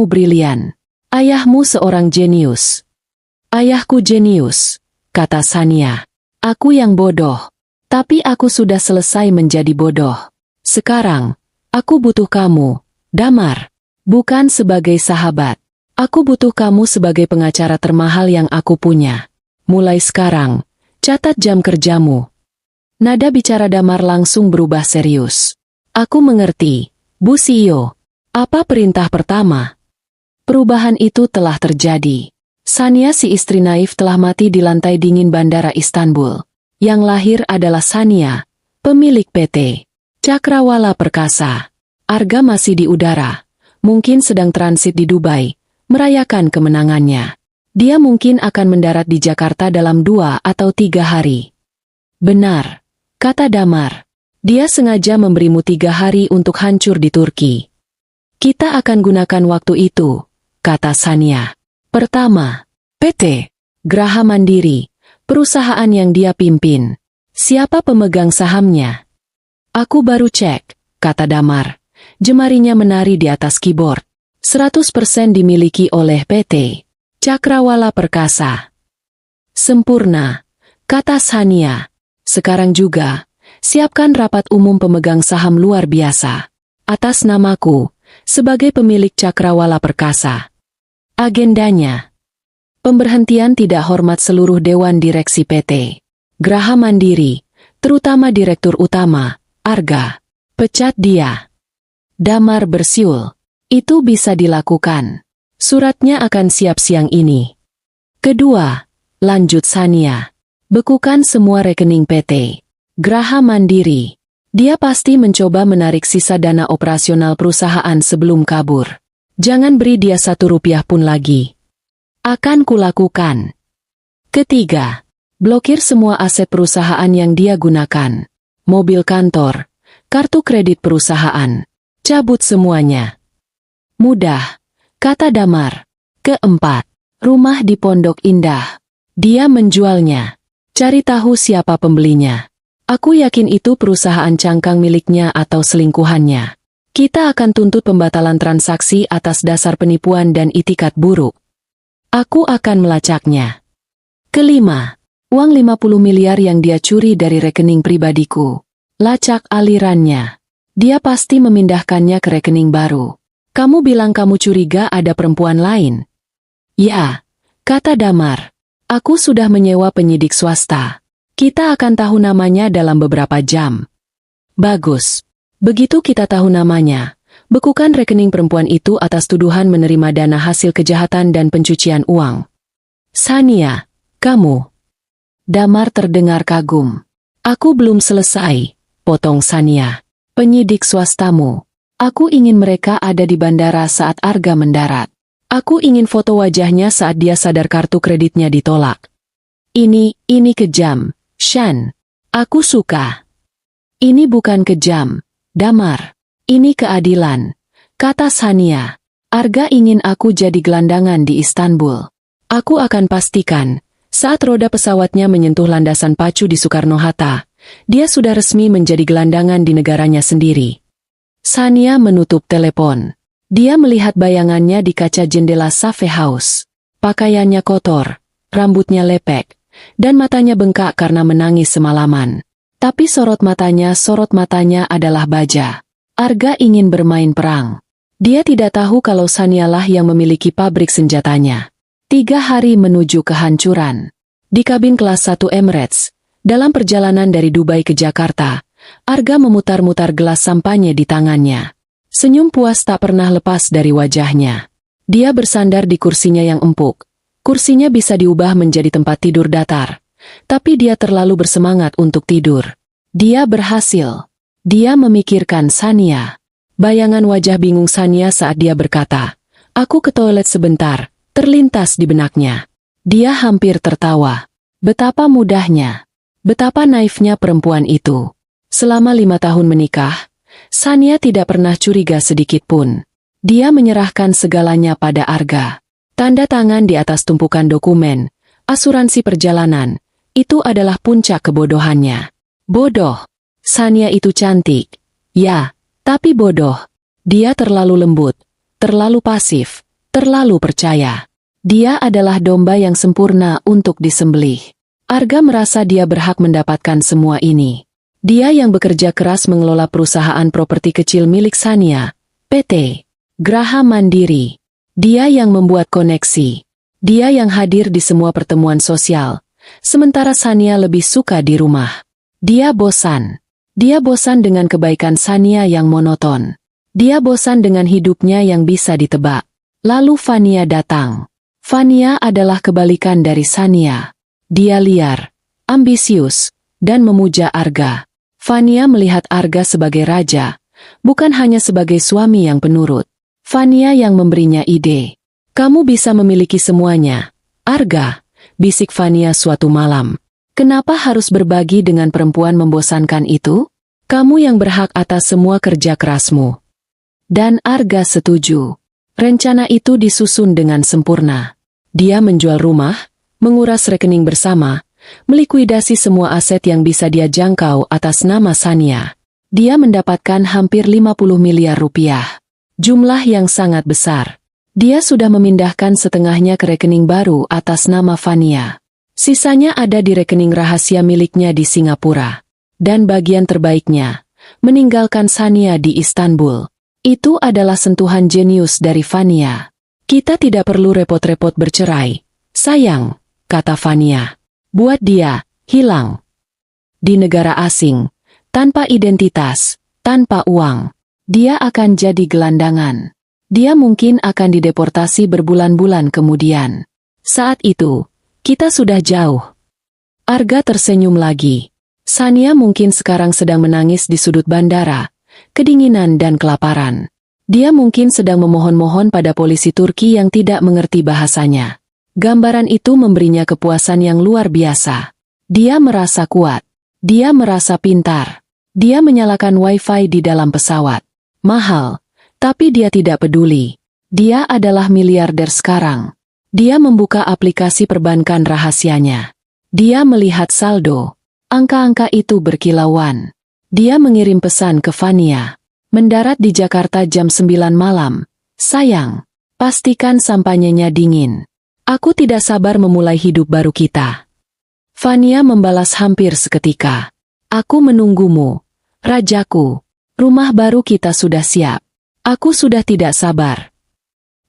brilian. Ayahmu seorang jenius. Ayahku jenius, kata Sania. Aku yang bodoh. Tapi aku sudah selesai menjadi bodoh. Sekarang, aku butuh kamu, Damar. Bukan sebagai sahabat. Aku butuh kamu sebagai pengacara termahal yang aku punya. Mulai sekarang, catat jam kerjamu. Nada bicara Damar langsung berubah serius. Aku mengerti, Bu CEO. Apa perintah pertama? Perubahan itu telah terjadi. Sania si istri naif telah mati di lantai dingin Bandara Istanbul. Yang lahir adalah Sania, pemilik PT Cakrawala Perkasa. Arga masih di udara. Mungkin sedang transit di Dubai, merayakan kemenangannya. Dia mungkin akan mendarat di Jakarta dalam 2 atau 3 hari. Benar, kata Damar. Dia sengaja memberimu 3 hari untuk hancur di Turki. Kita akan gunakan waktu itu, kata Sania. Pertama, PT Graha Mandiri, perusahaan yang dia pimpin. Siapa pemegang sahamnya? Aku baru cek, kata Damar. Jemarinya menari di atas keyboard. 100% dimiliki oleh PT Cakrawala Perkasa. Sempurna, kata Sania. Sekarang juga, siapkan rapat umum pemegang saham luar biasa. Atas namaku, sebagai pemilik Cakrawala Perkasa. Agendanya. Pemberhentian tidak hormat seluruh Dewan Direksi PT Graha Mandiri, terutama Direktur Utama, Arga. Pecat dia. Damar bersiul. Itu bisa dilakukan. Suratnya akan siap siang ini. Kedua, lanjut Sania. Bekukan semua rekening PT Graha Mandiri. Dia pasti mencoba menarik sisa dana operasional perusahaan sebelum kabur. Jangan beri dia 1 rupiah pun lagi. Akan kulakukan. Ketiga, blokir semua aset perusahaan yang dia gunakan. Mobil kantor, kartu kredit perusahaan. Cabut semuanya. Mudah, kata Damar. Keempat, rumah di Pondok Indah. Dia menjualnya. Cari tahu siapa pembelinya. Aku yakin itu perusahaan cangkang miliknya atau selingkuhannya. Kita akan tuntut pembatalan transaksi atas dasar penipuan dan itikat buruk. Aku akan melacaknya. Kelima, uang 50 miliar yang dia curi dari rekening pribadiku. Lacak alirannya. Dia pasti memindahkannya ke rekening baru. Kamu bilang kamu curiga ada perempuan lain? Ya, kata Damar. Aku sudah menyewa penyidik swasta. Kita akan tahu namanya dalam beberapa jam. Bagus. Begitu kita tahu namanya, bekukan rekening perempuan itu atas tuduhan menerima dana hasil kejahatan dan pencucian uang. Sania, kamu. Damar terdengar kagum. Aku belum selesai, potong Sania. Penyidik swastamu. Aku ingin mereka ada di bandara saat Arga mendarat. Aku ingin foto wajahnya saat dia sadar kartu kreditnya ditolak. Ini kejam, Shan. Aku suka. Ini bukan kejam, Damar. Ini keadilan, kata Sania. Arga ingin aku jadi gelandangan di Istanbul. Aku akan pastikan, saat roda pesawatnya menyentuh landasan pacu di Soekarno-Hatta, dia sudah resmi menjadi gelandangan di negaranya sendiri. Sania menutup telepon. Dia melihat bayangannya di kaca jendela Safe House. Pakaiannya kotor, rambutnya lepek, dan matanya bengkak karena menangis semalaman. Tapi sorot matanya adalah baja. Arga ingin bermain perang. Dia tidak tahu kalau Sanialah yang memiliki pabrik senjatanya. 3 hari menuju kehancuran. Di kabin kelas 1 Emirates, dalam perjalanan dari Dubai ke Jakarta, Arga memutar-mutar gelas sampanye di tangannya. Senyum puas tak pernah lepas dari wajahnya. Dia bersandar di kursinya yang empuk. Kursinya bisa diubah menjadi tempat tidur datar. Tapi dia terlalu bersemangat untuk tidur. Dia berhasil. Dia memikirkan Sania. Bayangan wajah bingung Sania saat dia berkata, "Aku ke toilet sebentar," terlintas di benaknya. Dia hampir tertawa. Betapa mudahnya. Betapa naifnya perempuan itu. Selama 5 tahun menikah, Sania tidak pernah curiga sedikit pun. Dia menyerahkan segalanya pada Arga. Tanda tangan di atas tumpukan dokumen, asuransi perjalanan, itu adalah puncak kebodohannya. Bodoh. Sania itu cantik. Ya, tapi bodoh. Dia terlalu lembut, terlalu pasif, terlalu percaya. Dia adalah domba yang sempurna untuk disembelih. Arga merasa dia berhak mendapatkan semua ini. Dia yang bekerja keras mengelola perusahaan properti kecil milik Sania, PT Graha Mandiri. Dia yang membuat koneksi. Dia yang hadir di semua pertemuan sosial. Sementara Sania lebih suka di rumah. Dia bosan. Dia bosan dengan kebaikan Sania yang monoton. Dia bosan dengan hidupnya yang bisa ditebak. Lalu Fania datang. Fania adalah kebalikan dari Sania. Dia liar, ambisius, dan memuja Arga. Fania melihat Arga sebagai raja, bukan hanya sebagai suami yang penurut. Fania yang memberinya ide. "Kamu bisa memiliki semuanya, Arga," bisik Fania suatu malam. "Kenapa harus berbagi dengan perempuan membosankan itu? Kamu yang berhak atas semua kerja kerasmu." Dan Arga setuju. Rencana itu disusun dengan sempurna. Dia menjual rumah, menguras rekening bersama, melikuidasi semua aset yang bisa dia jangkau atas nama Sania. Dia mendapatkan hampir 50 miliar rupiah. Jumlah yang sangat besar. Dia sudah memindahkan setengahnya ke rekening baru atas nama Fania. Sisanya ada di rekening rahasia miliknya di Singapura. Dan bagian terbaiknya, meninggalkan Sania di Istanbul. Itu adalah sentuhan jenius dari Fania. "Kita tidak perlu repot-repot bercerai, sayang," kata Fania. "Buat dia hilang di negara asing, tanpa identitas, tanpa uang. Dia akan jadi gelandangan. Dia mungkin akan dideportasi berbulan-bulan kemudian. Saat itu, kita sudah jauh." Arga tersenyum lagi. Sania mungkin sekarang sedang menangis di sudut bandara, kedinginan dan kelaparan. Dia mungkin sedang memohon-mohon pada polisi Turki yang tidak mengerti bahasanya. Gambaran itu memberinya kepuasan yang luar biasa. Dia merasa kuat. Dia merasa pintar. Dia menyalakan wifi di dalam pesawat. Mahal, tapi dia tidak peduli. Dia adalah miliarder sekarang. Dia membuka aplikasi perbankan rahasianya. Dia melihat saldo. Angka-angka itu berkilauan. Dia mengirim pesan ke Fania. Mendarat di Jakarta jam 9 malam. Sayang, pastikan sampainya dingin. Aku tidak sabar memulai hidup baru kita. Fania membalas hampir seketika. Aku menunggumu, rajaku. Rumah baru kita sudah siap. Aku sudah tidak sabar.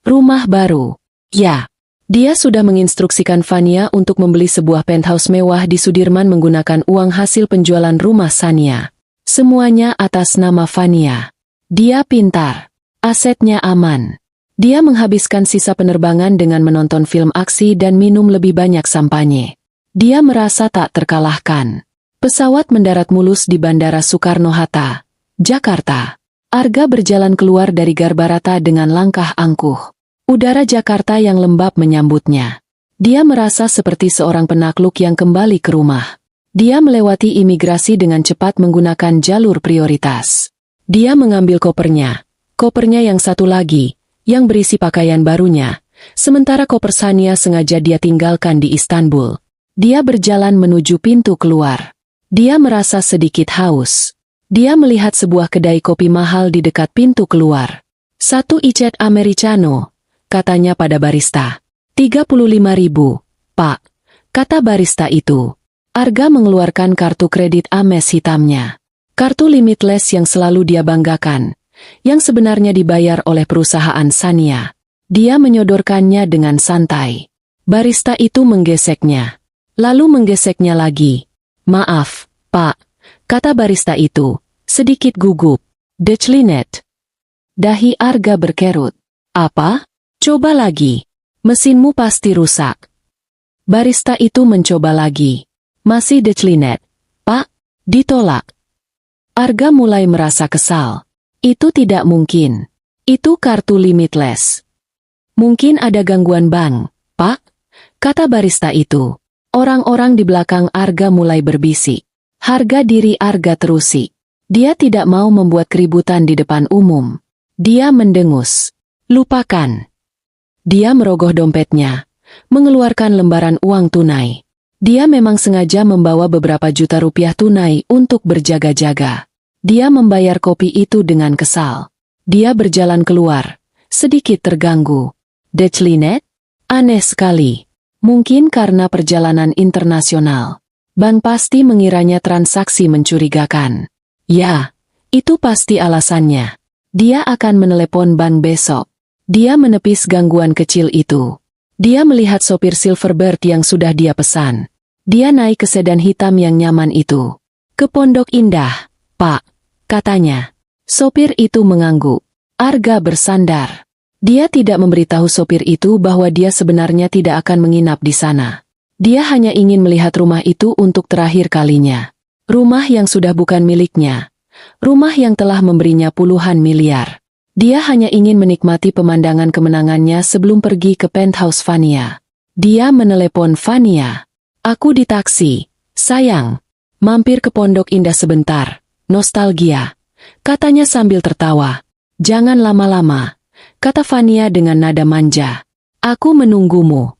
Rumah baru. Ya. Dia sudah menginstruksikan Fania untuk membeli sebuah penthouse mewah di Sudirman menggunakan uang hasil penjualan rumah Sania. Semuanya atas nama Fania. Dia pintar. Asetnya aman. Dia menghabiskan sisa penerbangan dengan menonton film aksi dan minum lebih banyak sampanye. Dia merasa tak terkalahkan. Pesawat mendarat mulus di Bandara Soekarno-Hatta, Jakarta. Arga berjalan keluar dari Garbarata dengan langkah angkuh. Udara Jakarta yang lembab menyambutnya. Dia merasa seperti seorang penakluk yang kembali ke rumah. Dia melewati imigrasi dengan cepat menggunakan jalur prioritas. Dia mengambil kopernya yang satu lagi, yang berisi pakaian barunya, sementara koper Sania sengaja dia tinggalkan di Istanbul. Dia berjalan menuju pintu keluar. Dia merasa sedikit haus. Dia melihat sebuah kedai kopi mahal di dekat pintu keluar. 1 iced Americano, katanya pada barista. 35.000, Pak, kata barista itu. Arga mengeluarkan kartu kredit Ames hitamnya. Kartu limitless yang selalu dia banggakan, yang sebenarnya dibayar oleh perusahaan Sania. Dia menyodorkannya dengan santai. Barista itu menggeseknya. Lalu menggeseknya lagi. Maaf, Pak, kata barista itu, sedikit gugup. Declinet. Dahi Arga berkerut. Apa? Coba lagi. Mesinmu pasti rusak. Barista itu mencoba lagi. Masih declinet. Pak, ditolak. Arga mulai merasa kesal. Itu tidak mungkin. Itu kartu limitless. Mungkin ada gangguan bank, Pak, kata barista itu. Orang-orang di belakang Arga mulai berbisik. Harga diri Arga terusik. Dia tidak mau membuat keributan di depan umum. Dia mendengus. Lupakan. Dia merogoh dompetnya, mengeluarkan lembaran uang tunai. Dia memang sengaja membawa beberapa juta rupiah tunai untuk berjaga-jaga. Dia membayar kopi itu dengan kesal. Dia berjalan keluar, sedikit terganggu. Declinet? Aneh sekali. Mungkin karena perjalanan internasional. Bank pasti mengiranya transaksi mencurigakan. Ya, itu pasti alasannya. Dia akan menelepon bank besok. Dia menepis gangguan kecil itu. Dia melihat sopir Silverbird yang sudah dia pesan. Dia naik ke sedan hitam yang nyaman itu. Ke Pondok Indah, Pak, katanya. Sopir itu mengangguk. Arga bersandar. Dia tidak memberitahu sopir itu bahwa dia sebenarnya tidak akan menginap di sana. Dia hanya ingin melihat rumah itu untuk terakhir kalinya. Rumah yang sudah bukan miliknya. Rumah yang telah memberinya puluhan miliar. Dia hanya ingin menikmati pemandangan kemenangannya sebelum pergi ke penthouse Fania. Dia menelepon Fania. Aku di taksi. Sayang. Mampir ke Pondok Indah sebentar. Nostalgia. Katanya sambil tertawa. Jangan lama-lama. Kata Fania dengan nada manja. Aku menunggumu.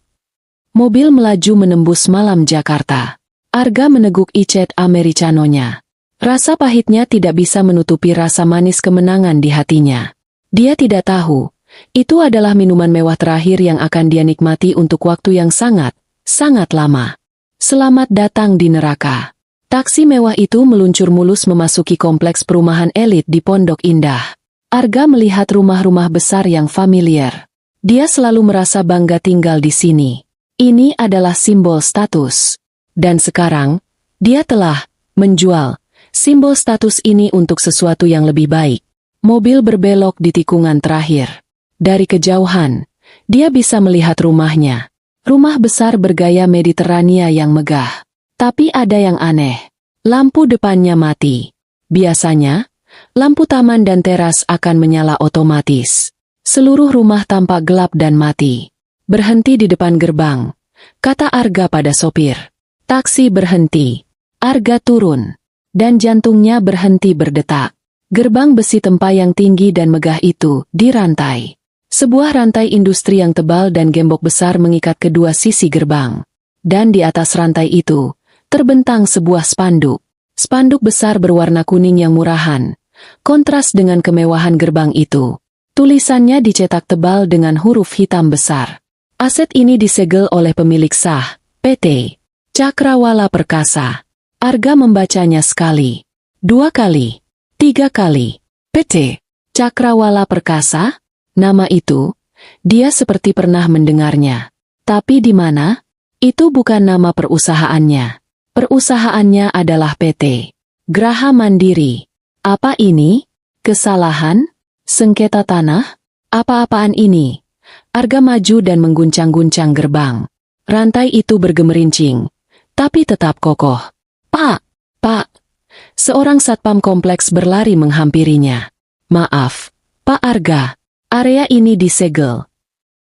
Mobil melaju menembus malam Jakarta. Arga meneguk iced Americanonya. Rasa pahitnya tidak bisa menutupi rasa manis kemenangan di hatinya. Dia tidak tahu, itu adalah minuman mewah terakhir yang akan dia nikmati untuk waktu yang sangat, sangat lama. Selamat datang di neraka. Taksi mewah itu meluncur mulus memasuki kompleks perumahan elit di Pondok Indah. Arga melihat rumah-rumah besar yang familiar. Dia selalu merasa bangga tinggal di sini. Ini adalah simbol status. Dan sekarang, dia telah menjual simbol status ini untuk sesuatu yang lebih baik. Mobil berbelok di tikungan terakhir. Dari kejauhan, dia bisa melihat rumahnya. Rumah besar bergaya Mediterania yang megah. Tapi ada yang aneh. Lampu depannya mati. Biasanya, lampu taman dan teras akan menyala otomatis. Seluruh rumah tampak gelap dan mati. Berhenti di depan gerbang, kata Arga pada sopir. Taksi berhenti. Arga turun. dan jantungnya berhenti berdetak. Gerbang besi tempayang tinggi dan megah itu dirantai. Sebuah rantai industri yang tebal dan gembok besar mengikat kedua sisi gerbang. Dan di atas rantai itu, terbentang sebuah spanduk. Spanduk besar berwarna kuning yang murahan, kontras dengan kemewahan gerbang itu. Tulisannya dicetak tebal dengan huruf hitam besar. Aset ini disegel oleh pemilik sah, PT Cakrawala Perkasa. Arga membacanya sekali, 2 kali, 3 kali. PT Cakrawala Perkasa? Nama itu, dia seperti pernah mendengarnya. Tapi di mana? Itu bukan nama perusahaannya. Perusahaannya adalah PT Graha Mandiri. Apa ini? Kesalahan? Sengketa tanah? Apa-apaan ini? Arga maju dan mengguncang-guncang gerbang. Rantai itu bergemerincing, tapi tetap kokoh. Pak! Pak! Seorang satpam kompleks berlari menghampirinya. Maaf, Pak Arga, area ini disegel.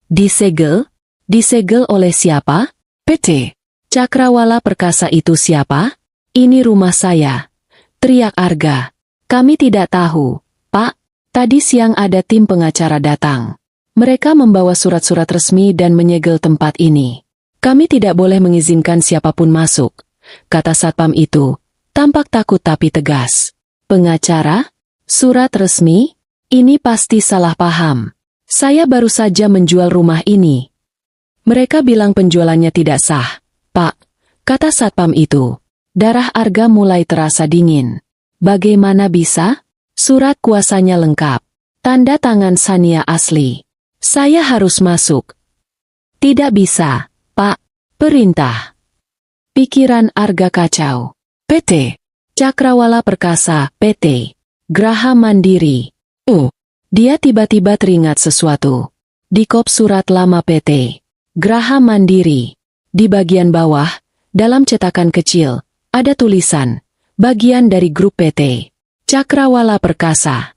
Disegel? Disegel oleh siapa? PT Cakrawala Perkasa itu siapa? Ini rumah saya. Teriak Arga. Kami tidak tahu, Pak. Tadi siang ada tim pengacara datang. Mereka membawa surat-surat resmi dan menyegel tempat ini. Kami tidak boleh mengizinkan siapapun masuk, kata satpam itu, tampak takut tapi tegas. Pengacara? Surat resmi? Ini pasti salah paham. Saya baru saja menjual rumah ini. Mereka bilang penjualannya tidak sah, Pak, kata satpam itu. Darah Arga mulai terasa dingin. Bagaimana bisa? Surat kuasanya lengkap. Tanda tangan Sania asli. Saya harus masuk. Tidak bisa, Pak. Perintah. Pikiran Arga kacau. PT Cakrawala Perkasa, PT Graha Mandiri. Dia tiba-tiba teringat sesuatu. Di kop surat lama PT Graha Mandiri. Di bagian bawah, dalam cetakan kecil, ada tulisan, bagian dari grup PT Cakrawala Perkasa.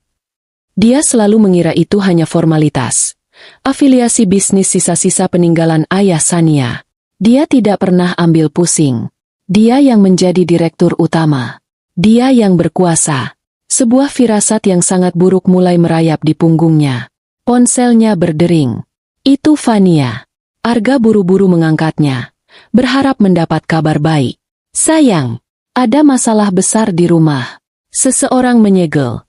Dia selalu mengira itu hanya formalitas. Afiliasi bisnis sisa-sisa peninggalan ayah Sania. Dia tidak pernah ambil pusing. Dia yang menjadi direktur utama. Dia yang berkuasa. Sebuah firasat yang sangat buruk mulai merayap di punggungnya. Ponselnya berdering. Itu Fania. Arga buru-buru mengangkatnya. Berharap mendapat kabar baik. Sayang, ada masalah besar di rumah. Seseorang menyegel.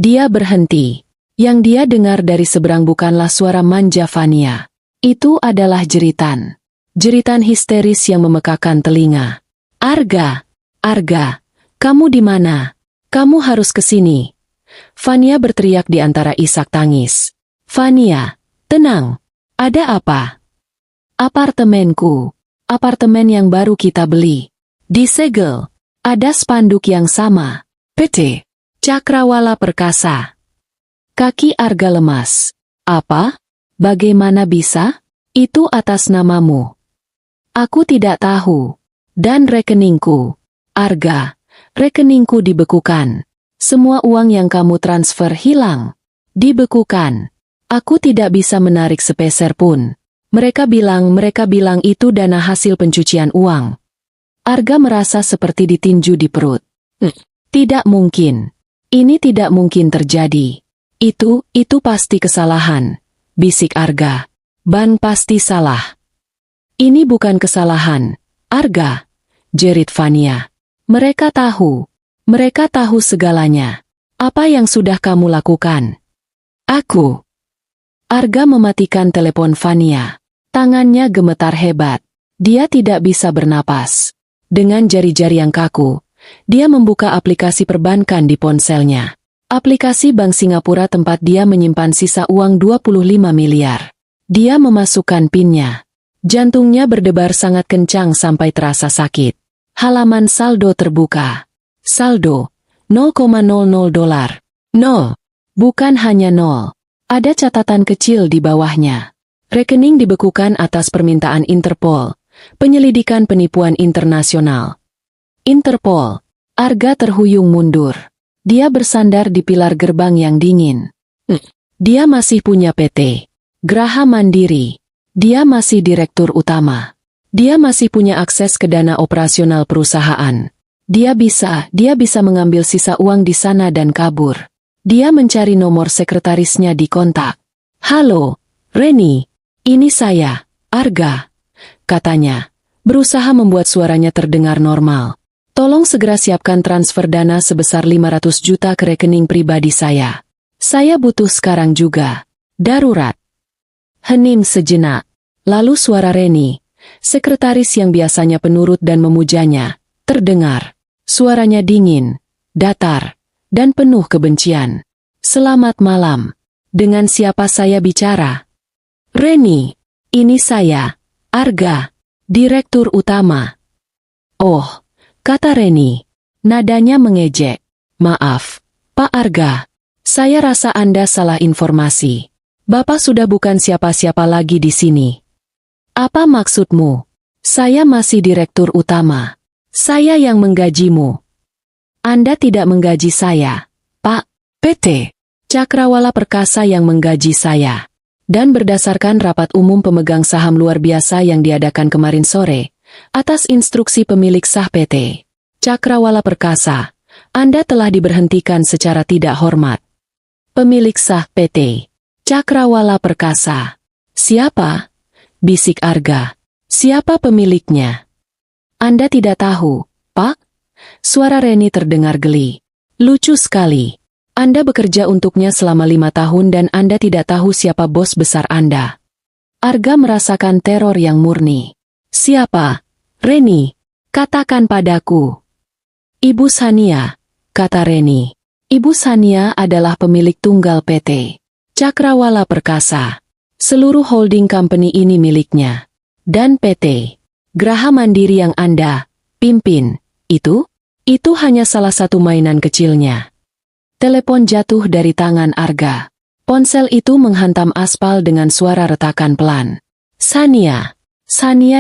Dia berhenti. Yang dia dengar dari seberang bukanlah suara manja Fania. Itu adalah jeritan. Jeritan histeris yang memekakan telinga. Arga! Arga! Kamu di mana? Kamu harus ke sini. Fania berteriak di antara isak tangis. Fania, tenang. Ada apa? Apartemenku. Apartemen yang baru kita beli. Disegel. Ada spanduk yang sama. PT Cakrawala Perkasa. Kaki Arga lemas. Apa? Bagaimana bisa? Itu atas namamu. Aku tidak tahu. Dan rekeningku. Arga, rekeningku dibekukan. Semua uang yang kamu transfer hilang. Dibekukan. Aku tidak bisa menarik sepeser pun. Mereka bilang itu dana hasil pencucian uang. Arga merasa seperti ditinju di perut. Tidak mungkin. Ini tidak mungkin terjadi. Itu pasti kesalahan. Bisik Arga. Ban pasti salah. Ini bukan kesalahan, Arga, jerit Fania. Mereka tahu segalanya. Apa yang sudah kamu lakukan? Aku. Arga mematikan telepon Fania. Tangannya gemetar hebat. Dia tidak bisa bernapas. Dengan jari-jari yang kaku, dia membuka aplikasi perbankan di ponselnya. Aplikasi Bank Singapura tempat dia menyimpan sisa uang 25 miliar. Dia memasukkan PIN-nya. Jantungnya berdebar sangat kencang sampai terasa sakit. Halaman saldo terbuka. Saldo, $0,00. Nol. Bukan hanya nol. Ada catatan kecil di bawahnya. Rekening dibekukan atas permintaan Interpol. Penyelidikan penipuan internasional. Interpol. Arga terhuyung mundur. Dia bersandar di pilar gerbang yang dingin. Dia masih punya PT Graha Mandiri. Dia masih direktur utama. Dia masih punya akses ke dana operasional perusahaan. Dia bisa mengambil sisa uang di sana dan kabur. Dia mencari nomor sekretarisnya di kontak. "Halo, Reni, ini saya, Arga," katanya, berusaha membuat suaranya terdengar normal. "Tolong segera siapkan transfer dana sebesar 500 juta ke rekening pribadi saya. Saya butuh sekarang juga. Darurat." Hening sejenak. Lalu suara Reni, sekretaris yang biasanya penurut dan memujanya, terdengar. Suaranya dingin, datar, dan penuh kebencian. "Selamat malam. Dengan siapa saya bicara?" "Reni, ini saya, Arga, Direktur Utama." "Oh," kata Reni, nadanya mengejek. "Maaf, Pak Arga. Saya rasa Anda salah informasi. Bapak sudah bukan siapa-siapa lagi di sini." "Apa maksudmu? Saya masih Direktur Utama. Saya yang menggajimu." "Anda tidak menggaji saya, Pak. PT Cakrawala Perkasa yang menggaji saya. Dan berdasarkan rapat umum pemegang saham luar biasa yang diadakan kemarin sore, atas instruksi pemilik sah PT Cakrawala Perkasa, Anda telah diberhentikan secara tidak hormat." "Pemilik sah PT Cakrawala Perkasa? Siapa?" bisik Arga. "Siapa pemiliknya?" "Anda tidak tahu, Pak?" Suara Reni terdengar geli. "Lucu sekali. Anda bekerja untuknya selama 5 tahun dan Anda tidak tahu siapa bos besar Anda." Arga merasakan teror yang murni. "Siapa? Reni, katakan padaku." "Ibu Sania," kata Reni. "Ibu Sania adalah pemilik tunggal PT Cakrawala Perkasa. Seluruh holding company ini miliknya. Dan PT Graha Mandiri yang Anda pimpin, itu hanya salah satu mainan kecilnya." Telepon jatuh dari tangan Arga. Ponsel itu menghantam aspal dengan suara retakan pelan. Sania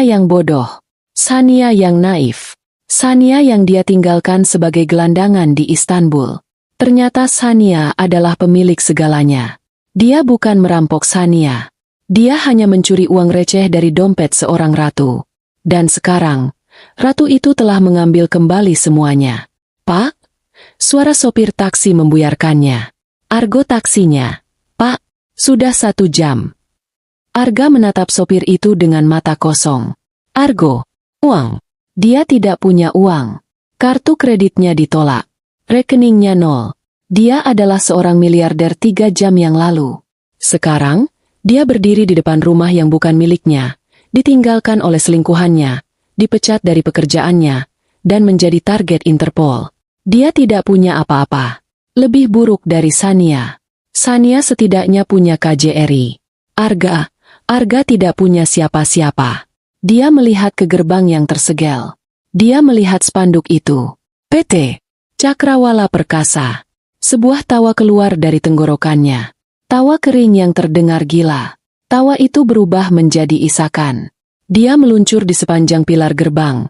yang bodoh. Sania yang naif. Sania yang dia tinggalkan sebagai gelandangan di Istanbul. Ternyata Sania adalah pemilik segalanya. Dia bukan merampok Sania. Dia hanya mencuri uang receh dari dompet seorang ratu. Dan sekarang, ratu itu telah mengambil kembali semuanya. "Pak?" Suara sopir taksi membuyarkannya. "Argo taksinya, Pak. Sudah 1 jam." Arga menatap sopir itu dengan mata kosong. "Argo, uang." Dia tidak punya uang. Kartu kreditnya ditolak. Rekeningnya nol. Dia adalah seorang miliarder 3 jam yang lalu. Sekarang, dia berdiri di depan rumah yang bukan miliknya, ditinggalkan oleh selingkuhannya, dipecat dari pekerjaannya, dan menjadi target Interpol. Dia tidak punya apa-apa. Lebih buruk dari Sania. Sania setidaknya punya KJRI. Arga tidak punya siapa-siapa. Dia melihat ke gerbang yang tersegel. Dia melihat spanduk itu. PT Cakrawala Perkasa. Sebuah tawa keluar dari tenggorokannya. Tawa kering yang terdengar gila. Tawa itu berubah menjadi isakan. Dia meluncur di sepanjang pilar gerbang.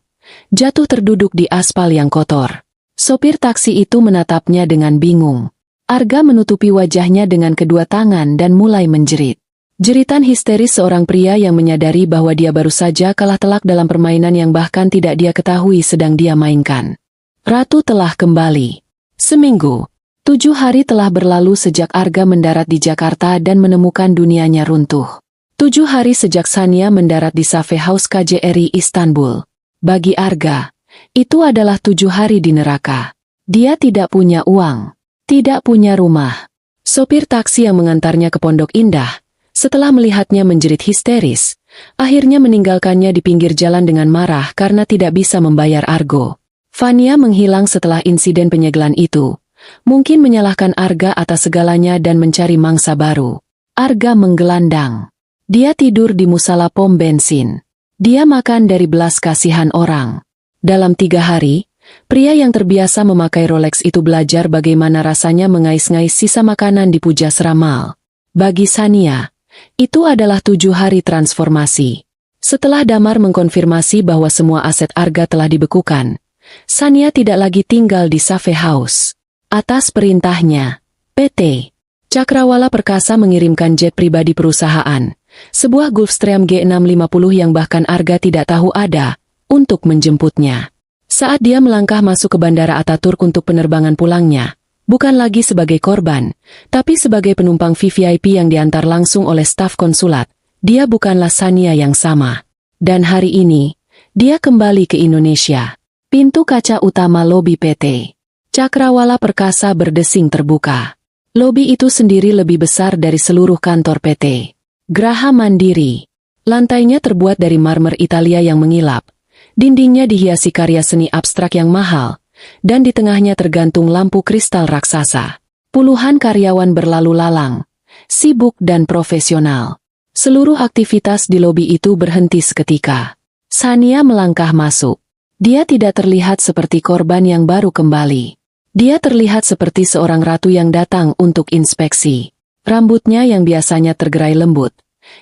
Jatuh terduduk di aspal yang kotor. Sopir taksi itu menatapnya dengan bingung. Arga menutupi wajahnya dengan kedua tangan dan mulai menjerit. Jeritan histeris seorang pria yang menyadari bahwa dia baru saja kalah telak dalam permainan yang bahkan tidak dia ketahui sedang dia mainkan. Ratu telah kembali. Seminggu, 7 hari telah berlalu sejak Arga mendarat di Jakarta dan menemukan dunianya runtuh. 7 hari sejak Sania mendarat di Safe House KJRI Istanbul. Bagi Arga, itu adalah 7 hari di neraka. Dia tidak punya uang, tidak punya rumah. Sopir taksi yang mengantarnya ke Pondok Indah, setelah melihatnya menjerit histeris, akhirnya meninggalkannya di pinggir jalan dengan marah karena tidak bisa membayar Argo. Fania menghilang setelah insiden penyegelan itu, mungkin menyalahkan Arga atas segalanya dan mencari mangsa baru. Arga menggelandang. Dia tidur di musala pom bensin. Dia makan dari belas kasihan orang. Dalam 3 hari, pria yang terbiasa memakai Rolex itu belajar bagaimana rasanya mengais-ngais sisa makanan di puja seramal. Bagi Sania, itu adalah 7 hari transformasi. Setelah Damar mengkonfirmasi bahwa semua aset Arga telah dibekukan, Sania tidak lagi tinggal di Safe House. Atas perintahnya, PT Cakrawala Perkasa mengirimkan jet pribadi perusahaan, sebuah Gulfstream G650 yang bahkan Arga tidak tahu ada, untuk menjemputnya. Saat dia melangkah masuk ke Bandara Ataturk untuk penerbangan pulangnya, bukan lagi sebagai korban, tapi sebagai penumpang VVIP yang diantar langsung oleh staf konsulat, dia bukanlah Sania yang sama. Dan hari ini, dia kembali ke Indonesia. Pintu kaca utama lobi PT Cakrawala Perkasa berdesing terbuka. Lobi itu sendiri lebih besar dari seluruh kantor PT Graha Mandiri. Lantainya terbuat dari marmer Italia yang mengilap. Dindingnya dihiasi karya seni abstrak yang mahal, dan di tengahnya tergantung lampu kristal raksasa. Puluhan karyawan berlalu lalang, sibuk dan profesional. Seluruh aktivitas di lobi itu berhenti seketika. Sania melangkah masuk. Dia tidak terlihat seperti korban yang baru kembali. Dia terlihat seperti seorang ratu yang datang untuk inspeksi. Rambutnya yang biasanya tergerai lembut,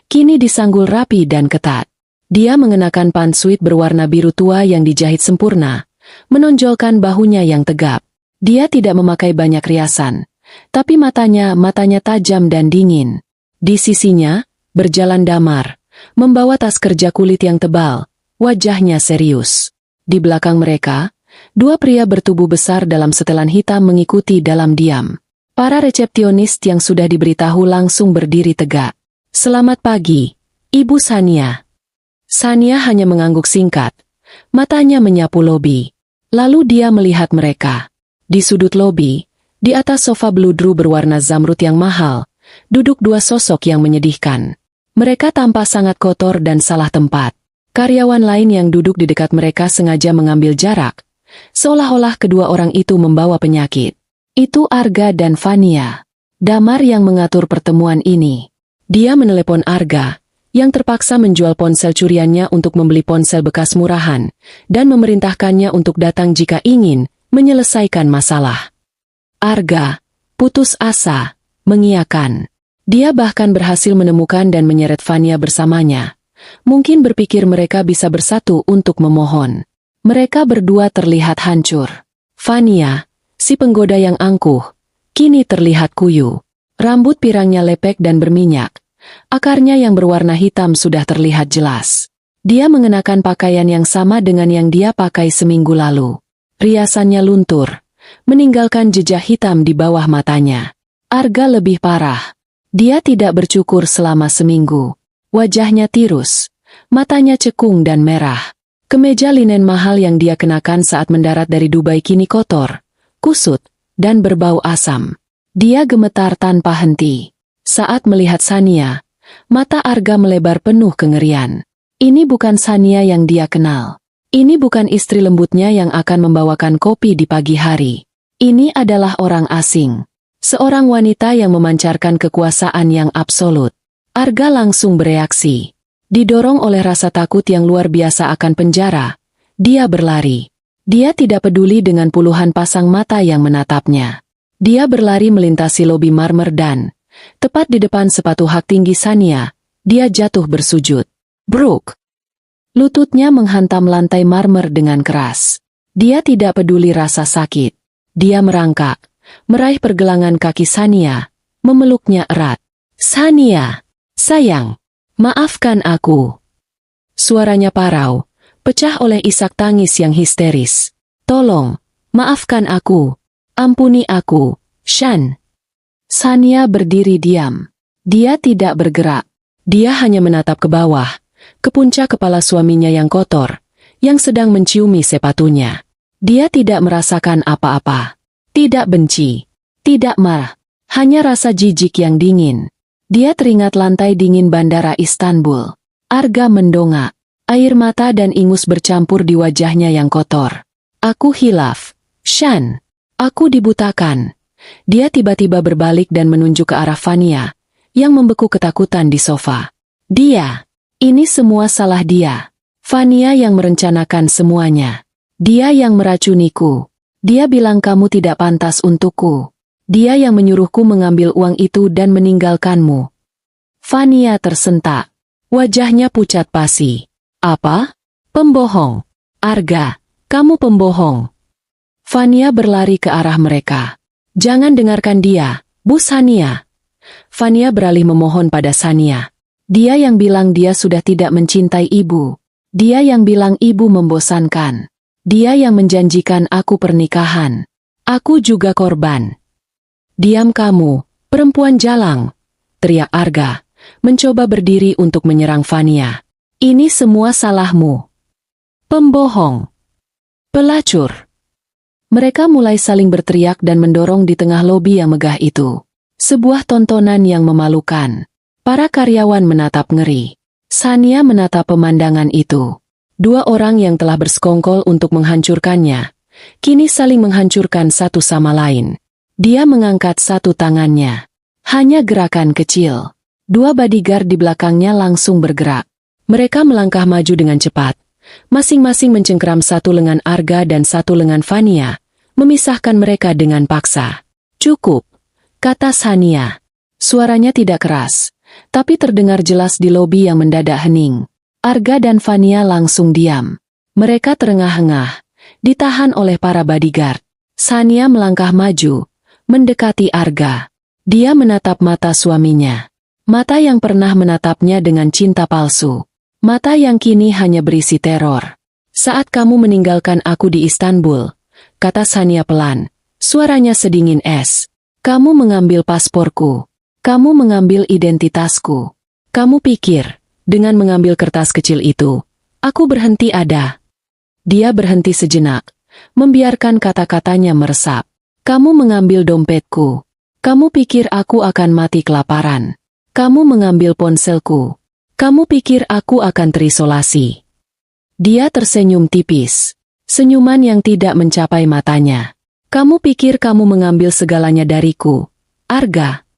kini disanggul rapi dan ketat. Dia mengenakan pantsuit berwarna biru tua yang dijahit sempurna, menonjolkan bahunya yang tegap. Dia tidak memakai banyak riasan, tapi matanya tajam dan dingin. Di sisinya, berjalan Damar, membawa tas kerja kulit yang tebal, wajahnya serius. Di belakang mereka, dua pria bertubuh besar dalam setelan hitam mengikuti dalam diam. Para resepsionis yang sudah diberitahu langsung berdiri tegak. "Selamat pagi, Ibu Sania." Sania hanya mengangguk singkat. Matanya menyapu lobi. Lalu dia melihat mereka. Di sudut lobi, di atas sofa bludru berwarna zamrud yang mahal, duduk dua sosok yang menyedihkan. Mereka tampak sangat kotor dan salah tempat. Karyawan lain yang duduk di dekat mereka sengaja mengambil jarak, seolah-olah kedua orang itu membawa penyakit. Itu Arga dan Fania. Damar yang mengatur pertemuan ini. Dia menelepon Arga, yang terpaksa menjual ponsel curiannya untuk membeli ponsel bekas murahan, dan memerintahkannya untuk datang jika ingin menyelesaikan masalah. Arga, putus asa, mengiyakan. Dia bahkan berhasil menemukan dan menyeret Fania bersamanya. Mungkin berpikir mereka bisa bersatu untuk memohon. Mereka berdua terlihat hancur. Fania, si penggoda yang angkuh, kini terlihat kuyu. Rambut pirangnya lepek dan berminyak. Akarnya yang berwarna hitam sudah terlihat jelas. Dia mengenakan pakaian yang sama dengan yang dia pakai seminggu lalu. Riasannya luntur, meninggalkan jejak hitam di bawah matanya. Arga lebih parah. Dia tidak bercukur selama seminggu. Wajahnya tirus, matanya cekung dan merah. Kemeja linen mahal yang dia kenakan saat mendarat dari Dubai kini kotor, kusut, dan berbau asam. Dia gemetar tanpa henti. Saat melihat Sania, mata Arga melebar penuh kengerian. Ini bukan Sania yang dia kenal. Ini bukan istri lembutnya yang akan membawakan kopi di pagi hari. Ini adalah orang asing. Seorang wanita yang memancarkan kekuasaan yang absolut. Arga langsung bereaksi. Didorong oleh rasa takut yang luar biasa akan penjara, dia berlari. Dia tidak peduli dengan puluhan pasang mata yang menatapnya. Dia berlari melintasi lobi marmer dan, tepat di depan sepatu hak tinggi Sania, dia jatuh bersujud. Bruk! Lututnya menghantam lantai marmer dengan keras. Dia tidak peduli rasa sakit. Dia merangkak, meraih pergelangan kaki Sania, memeluknya erat. Sania! Sayang, maafkan aku. Suaranya parau, pecah oleh isak tangis yang histeris. Tolong, maafkan aku. Ampuni aku, Shan. Sania berdiri diam. Dia tidak bergerak. Dia hanya menatap ke bawah, ke puncak kepala suaminya yang kotor, yang sedang menciumi sepatunya. Dia tidak merasakan apa-apa. Tidak benci. Tidak marah. Hanya rasa jijik yang dingin. Dia teringat lantai dingin bandara Istanbul. Arga mendongak. Air mata dan ingus bercampur di wajahnya yang kotor. Aku hilaf. Shan. Aku dibutakan. Dia tiba-tiba berbalik dan menunjuk ke arah Fania, yang membeku ketakutan di sofa. Dia. Ini semua salah dia. Fania yang merencanakan semuanya. Dia yang meracuniku. Dia bilang kamu tidak pantas untukku. Dia yang menyuruhku mengambil uang itu dan meninggalkanmu. Fania tersentak. Wajahnya pucat pasi. Apa? Pembohong. Arga, kamu pembohong. Fania berlari ke arah mereka. Jangan dengarkan dia, Bu Sania. Fania beralih memohon pada Sania. Dia yang bilang dia sudah tidak mencintai ibu. Dia yang bilang ibu membosankan. Dia yang menjanjikan aku pernikahan. Aku juga korban. Diam kamu, perempuan jalang, teriak Arga, mencoba berdiri untuk menyerang Fania. Ini semua salahmu. Pembohong. Pelacur. Mereka mulai saling berteriak dan mendorong di tengah lobi yang megah itu. Sebuah tontonan yang memalukan. Para karyawan menatap ngeri. Sania menatap pemandangan itu. Dua orang yang telah bersekongkol untuk menghancurkannya, kini saling menghancurkan satu sama lain. Dia mengangkat satu tangannya. Hanya gerakan kecil. Dua bodyguard di belakangnya langsung bergerak. Mereka melangkah maju dengan cepat. Masing-masing mencengkeram satu lengan Arga dan satu lengan Fania, memisahkan mereka dengan paksa. Cukup, kata Sania. Suaranya tidak keras, tapi terdengar jelas di lobi yang mendadak hening. Arga dan Fania langsung diam. Mereka terengah-engah, ditahan oleh para bodyguard. Sania melangkah maju, mendekati Arga. Dia menatap mata suaminya. Mata yang pernah menatapnya dengan cinta palsu. Mata yang kini hanya berisi teror. Saat kamu meninggalkan aku di Istanbul, kata Sania pelan, suaranya sedingin es. Kamu mengambil pasporku. Kamu mengambil identitasku. Kamu pikir, dengan mengambil kertas kecil itu, aku berhenti ada. Dia berhenti sejenak, membiarkan kata-katanya meresap. Kamu mengambil dompetku. Kamu pikir aku akan mati kelaparan. Kamu mengambil ponselku. Kamu pikir aku akan terisolasi. Dia tersenyum tipis. Senyuman yang tidak mencapai matanya. Kamu pikir kamu mengambil segalanya dariku, Arga?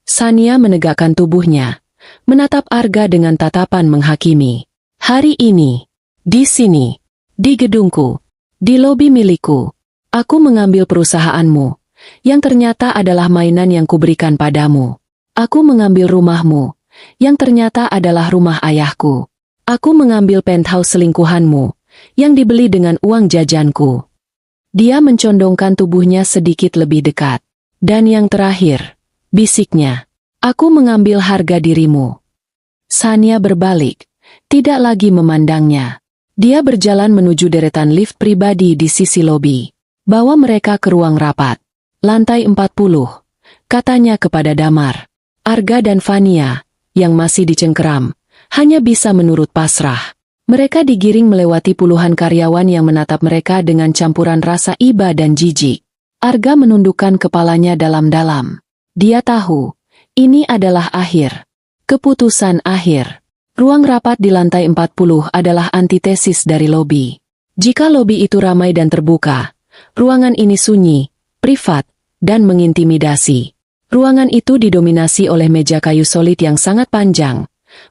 Sania menegakkan tubuhnya, menatap Arga dengan tatapan menghakimi. Hari ini, di sini, di gedungku, di lobi milikku, aku mengambil perusahaanmu, yang ternyata adalah mainan yang kuberikan padamu. Aku mengambil rumahmu, yang ternyata adalah rumah ayahku. Aku mengambil penthouse selingkuhanmu, yang dibeli dengan uang jajanku. Dia mencondongkan tubuhnya sedikit lebih dekat. Dan yang terakhir, bisiknya, aku mengambil harga dirimu. Sania berbalik, tidak lagi memandangnya. Dia berjalan menuju deretan lift pribadi di sisi lobi. Bawa mereka ke ruang rapat. Lantai 40, katanya kepada Damar. Arga dan Fania, yang masih dicengkeram, hanya bisa menurut pasrah. Mereka digiring melewati puluhan karyawan yang menatap mereka dengan campuran rasa iba dan jijik. Arga menundukkan kepalanya dalam-dalam. Dia tahu, ini adalah akhir. Keputusan akhir. Ruang rapat di lantai 40 adalah antitesis dari lobi. Jika lobi itu ramai dan terbuka, ruangan ini sunyi, privat, dan mengintimidasi. Ruangan itu didominasi oleh meja kayu solid yang sangat panjang,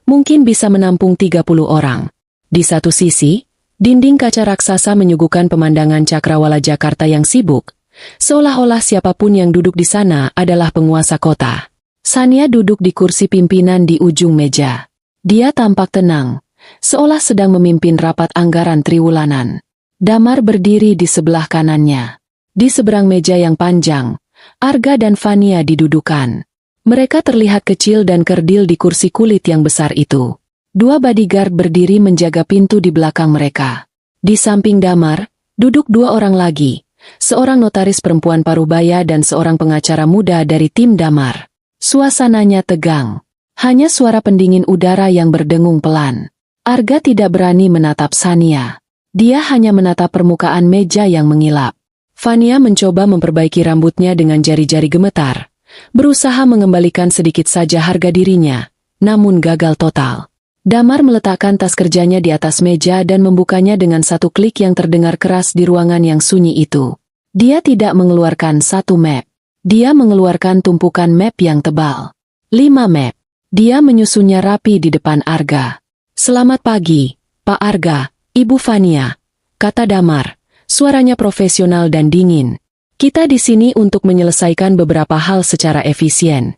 mungkin bisa menampung 30 orang. Di satu sisi, dinding kaca raksasa menyuguhkan pemandangan cakrawala Jakarta yang sibuk, seolah-olah siapapun yang duduk di sana adalah penguasa kota. Sania duduk di kursi pimpinan di ujung meja. Dia tampak tenang, seolah sedang memimpin rapat anggaran triwulanan. Damar berdiri di sebelah kanannya. Di seberang meja yang panjang, Arga dan Fania didudukan. Mereka terlihat kecil dan kerdil di kursi kulit yang besar itu. Dua bodyguard berdiri menjaga pintu di belakang mereka. Di samping Damar, duduk dua orang lagi, seorang notaris perempuan parubaya dan seorang pengacara muda dari tim Damar. Suasananya tegang. Hanya suara pendingin udara yang berdengung pelan. Arga tidak berani menatap Sania. Dia hanya menatap permukaan meja yang mengilap. Fania mencoba memperbaiki rambutnya dengan jari-jari gemetar, berusaha mengembalikan sedikit saja harga dirinya, namun gagal total. Damar meletakkan tas kerjanya di atas meja dan membukanya dengan satu klik yang terdengar keras di ruangan yang sunyi itu. Dia tidak mengeluarkan satu map. Dia mengeluarkan tumpukan map yang tebal. 5 map. Dia menyusunnya rapi di depan Arga. Selamat pagi, Pak Arga, Ibu Fania, kata Damar, suaranya profesional dan dingin. Kita di sini untuk menyelesaikan beberapa hal secara efisien.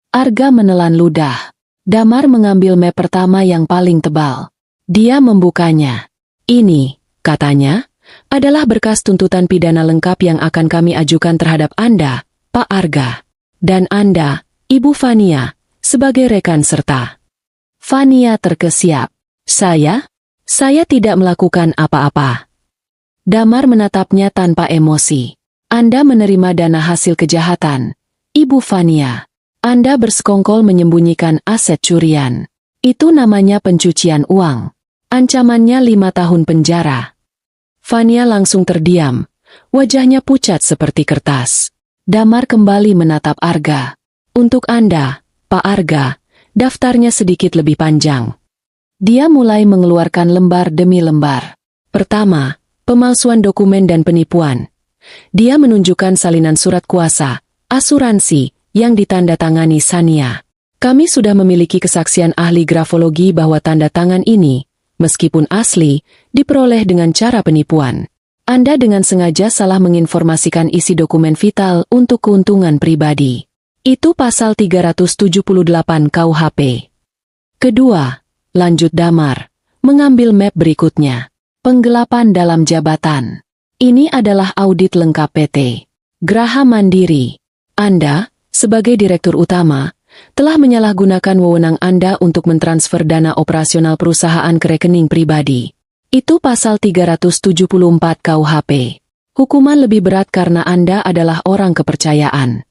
Arga menelan ludah. Damar mengambil map pertama yang paling tebal. Dia membukanya. Ini, katanya, adalah berkas tuntutan pidana lengkap yang akan kami ajukan terhadap Anda, Pak Arga. Dan Anda, Ibu Fania, sebagai rekan serta. Fania terkesiap. Saya tidak melakukan apa-apa. Damar menatapnya tanpa emosi. Anda menerima dana hasil kejahatan, Ibu Fania. Anda bersekongkol menyembunyikan aset curian. Itu namanya pencucian uang. Ancamannya 5 tahun penjara. Fania langsung terdiam. Wajahnya pucat seperti kertas. Damar kembali menatap Arga. Untuk Anda, Pak Arga, daftarnya sedikit lebih panjang. Dia mulai mengeluarkan lembar demi lembar. Pertama, pemalsuan dokumen dan penipuan. Dia menunjukkan salinan surat kuasa, asuransi, yang ditandatangani Sania. Kami sudah memiliki kesaksian ahli grafologi bahwa tanda tangan ini, meskipun asli, diperoleh dengan cara penipuan. Anda dengan sengaja salah menginformasikan isi dokumen vital untuk keuntungan pribadi. Itu pasal 378 KUHP. Kedua, lanjut Damar, mengambil map berikutnya. Penggelapan dalam jabatan. Ini adalah audit lengkap PT Graha Mandiri. Anda, sebagai direktur utama, telah menyalahgunakan wewenang Anda untuk mentransfer dana operasional perusahaan ke rekening pribadi. Itu pasal 374 KUHP. Hukuman lebih berat karena Anda adalah orang kepercayaan.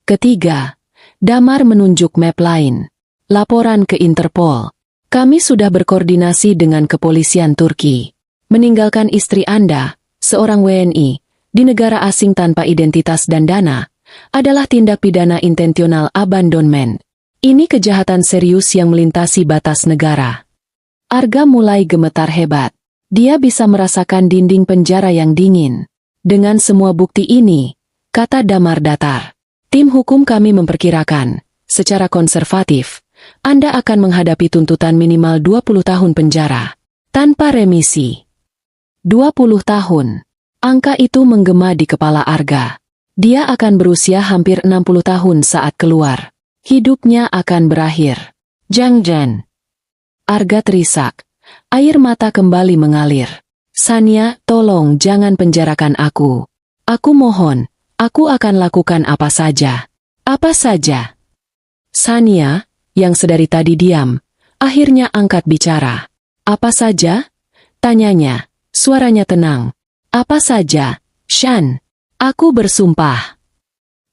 Ketiga, Damar menunjuk map lain. Laporan ke Interpol. Kami sudah berkoordinasi dengan kepolisian Turki. Meninggalkan istri Anda, seorang WNI, di negara asing tanpa identitas dan dana, adalah tindak pidana intentional abandonment. Ini kejahatan serius yang melintasi batas negara. Arga mulai gemetar hebat. Dia bisa merasakan dinding penjara yang dingin. Dengan semua bukti ini, kata Damar datar, tim hukum kami memperkirakan, secara konservatif, Anda akan menghadapi tuntutan minimal 20 tahun penjara, tanpa remisi. 20 tahun. Angka itu menggema di kepala Arga. Dia akan berusia hampir 60 tahun saat keluar. Hidupnya akan berakhir. Jang. Arga terisak. Air mata kembali mengalir. Sania, tolong jangan penjarakan aku. Aku mohon, aku akan lakukan apa saja. Apa saja? Sania, yang sedari tadi diam, akhirnya angkat bicara. Apa saja? Tanyanya. Suaranya tenang. Apa saja, Shan? Aku bersumpah.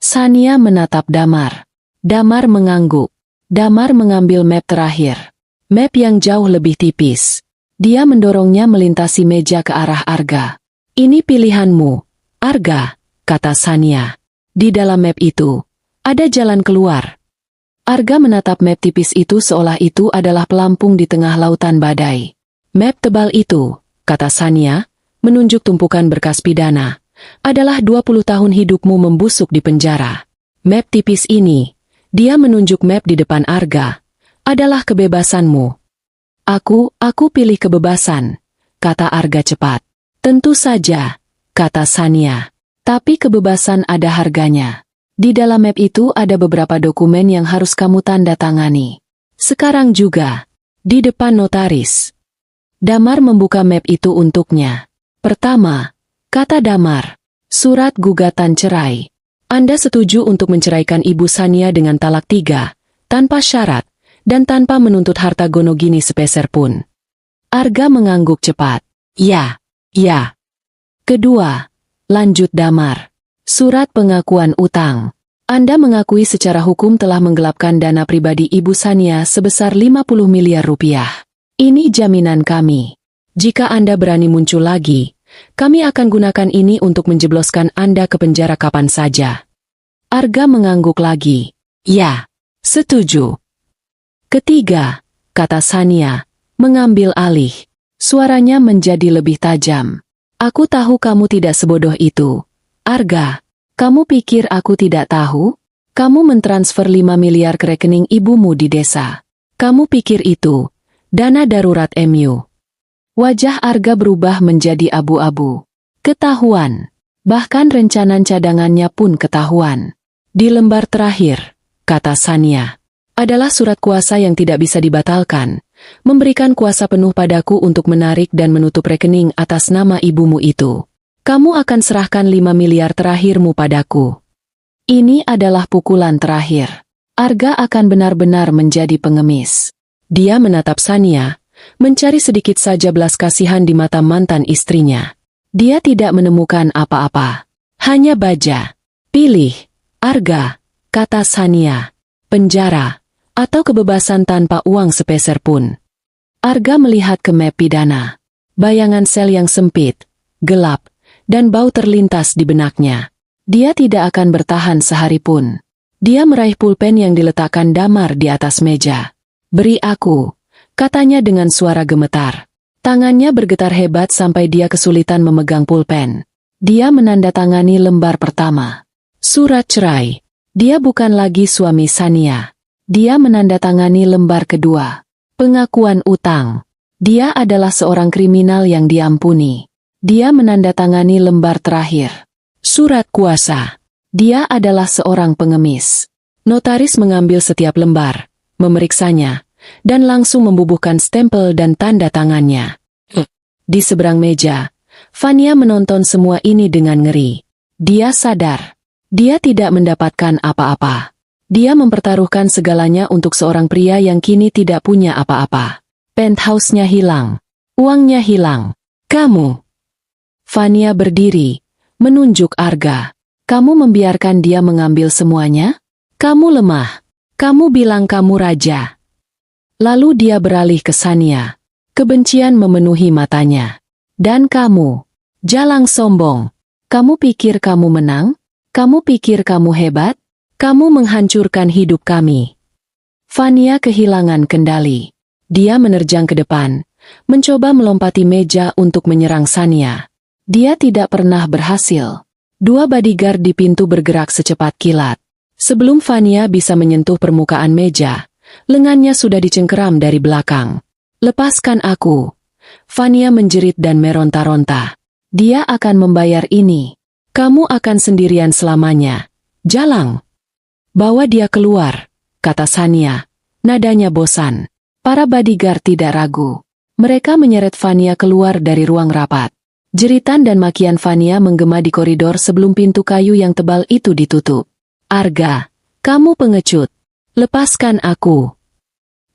Sania menatap Damar. Damar mengangguk. Damar mengambil map terakhir. Map yang jauh lebih tipis. Dia mendorongnya melintasi meja ke arah Arga. Ini pilihanmu, Arga, kata Sania. Di dalam map itu, ada jalan keluar. Arga menatap map tipis itu seolah itu adalah pelampung di tengah lautan badai. Map tebal itu, kata Sania, menunjuk tumpukan berkas pidana, adalah 20 tahun hidupmu membusuk di penjara. Map tipis ini, dia menunjuk map di depan Arga, adalah kebebasanmu. Aku pilih kebebasan, kata Arga cepat. Tentu saja, kata Sania. Tapi kebebasan ada harganya. Di dalam map itu ada beberapa dokumen yang harus kamu tanda tangani. Sekarang juga, di depan notaris. Damar membuka map itu untuknya. Pertama, kata Damar, surat gugatan cerai. Anda setuju untuk menceraikan Ibu Sania dengan talak 3, tanpa syarat, dan tanpa menuntut harta gonogini sepeser pun. Arga mengangguk cepat. Ya. Kedua, lanjut Damar, surat pengakuan utang. Anda mengakui secara hukum telah menggelapkan dana pribadi Ibu Sania sebesar 50 miliar rupiah. Ini jaminan kami. Jika Anda berani muncul lagi, kami akan gunakan ini untuk menjebloskan Anda ke penjara kapan saja. Arga mengangguk lagi. Ya, setuju. Ketiga, kata Sania, mengambil alih. Suaranya menjadi lebih tajam. Aku tahu kamu tidak sebodoh itu. Arga, kamu pikir aku tidak tahu? Kamu mentransfer 5 miliar ke rekening ibumu di desa. Kamu pikir itu dana darurat MU. Wajah Arga berubah menjadi abu-abu. Ketahuan. Bahkan rencana cadangannya pun ketahuan. Di lembar terakhir, kata Sania, adalah surat kuasa yang tidak bisa dibatalkan, memberikan kuasa penuh padaku untuk menarik dan menutup rekening atas nama ibumu itu. Kamu akan serahkan 5 miliar terakhirmu padaku. Ini adalah pukulan terakhir. Arga akan benar-benar menjadi pengemis. Dia menatap Sania, mencari sedikit saja belas kasihan di mata mantan istrinya. Dia tidak menemukan apa-apa. Hanya baja. Pilih, Arga, kata Sania. Penjara, atau kebebasan tanpa uang sepeser pun. Arga melihat ke map pidana. Bayangan sel yang sempit, gelap, dan bau terlintas di benaknya. Dia tidak akan bertahan sehari pun. Dia meraih pulpen yang diletakkan Damar di atas meja. Beri aku, katanya dengan suara gemetar. Tangannya bergetar hebat sampai dia kesulitan memegang pulpen. Dia menandatangani lembar pertama. Surat cerai. Dia bukan lagi suami Sania. Dia menandatangani lembar kedua. Pengakuan utang. Dia adalah seorang kriminal yang diampuni. Dia menandatangani lembar terakhir. Surat kuasa. Dia adalah seorang pengemis. Notaris mengambil setiap lembar, memeriksanya, dan langsung membubuhkan stempel dan tanda tangannya. Di seberang meja, Fania menonton semua ini dengan ngeri. Dia sadar. Dia tidak mendapatkan apa-apa. Dia mempertaruhkan segalanya untuk seorang pria yang kini tidak punya apa-apa. Penthouse-nya hilang. Uangnya hilang. Kamu. Fania berdiri, menunjuk Arga. Kamu membiarkan dia mengambil semuanya? Kamu lemah. Kamu bilang kamu raja. Lalu dia beralih ke Sania. Kebencian memenuhi matanya. Dan kamu, jalang sombong. Kamu pikir kamu menang? Kamu pikir kamu hebat? Kamu menghancurkan hidup kami. Fania kehilangan kendali. Dia menerjang ke depan, mencoba melompati meja untuk menyerang Sania. Dia tidak pernah berhasil. Dua bodyguard di pintu bergerak secepat kilat. Sebelum Fania bisa menyentuh permukaan meja, lengannya sudah dicengkeram dari belakang. Lepaskan aku. Fania menjerit dan meronta-ronta. Dia akan membayar ini. Kamu akan sendirian selamanya. Jalang. Bawa dia keluar, kata Sania. Nadanya bosan. Para bodyguard tidak ragu. Mereka menyeret Fania keluar dari ruang rapat. Jeritan dan makian Fania menggema di koridor sebelum pintu kayu yang tebal itu ditutup. Arga, kamu pengecut. Lepaskan aku.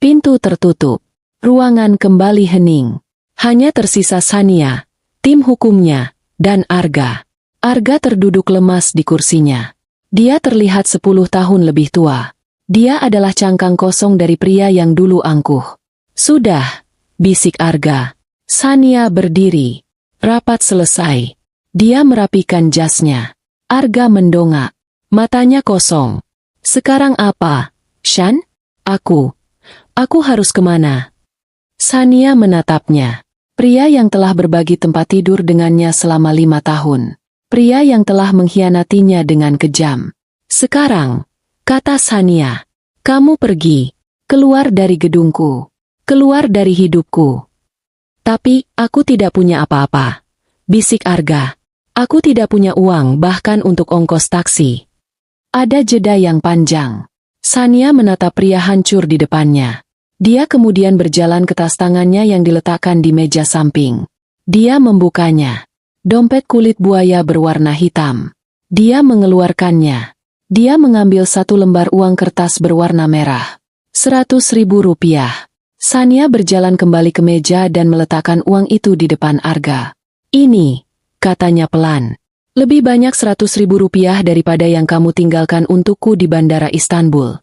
Pintu tertutup. Ruangan kembali hening. Hanya tersisa Sania, tim hukumnya, dan Arga. Arga terduduk lemas di kursinya. Dia terlihat 10 tahun lebih tua. Dia adalah cangkang kosong dari pria yang dulu angkuh. Sudah, bisik Arga. Sania berdiri. Rapat selesai. Dia merapikan jasnya. Arga mendongak. Matanya kosong. Sekarang apa, Shan? Aku harus kemana? Sania menatapnya. Pria yang telah berbagi tempat tidur dengannya selama 5 tahun. Pria yang telah mengkhianatinya dengan kejam. Sekarang, kata Sania, kamu pergi, keluar dari gedungku, keluar dari hidupku. Tapi, aku tidak punya apa-apa. Bisik Arga. Aku tidak punya uang bahkan untuk ongkos taksi. Ada jeda yang panjang. Sania menatap pria hancur di depannya. Dia kemudian berjalan ke tas tangannya yang diletakkan di meja samping. Dia membukanya. Dompet kulit buaya berwarna hitam. Dia mengeluarkannya. Dia mengambil satu lembar uang kertas berwarna merah. 100.000 rupiah. Sania berjalan kembali ke meja dan meletakkan uang itu di depan Arga. Ini, katanya pelan. Lebih banyak 100.000 rupiah daripada yang kamu tinggalkan untukku di Bandara Istanbul.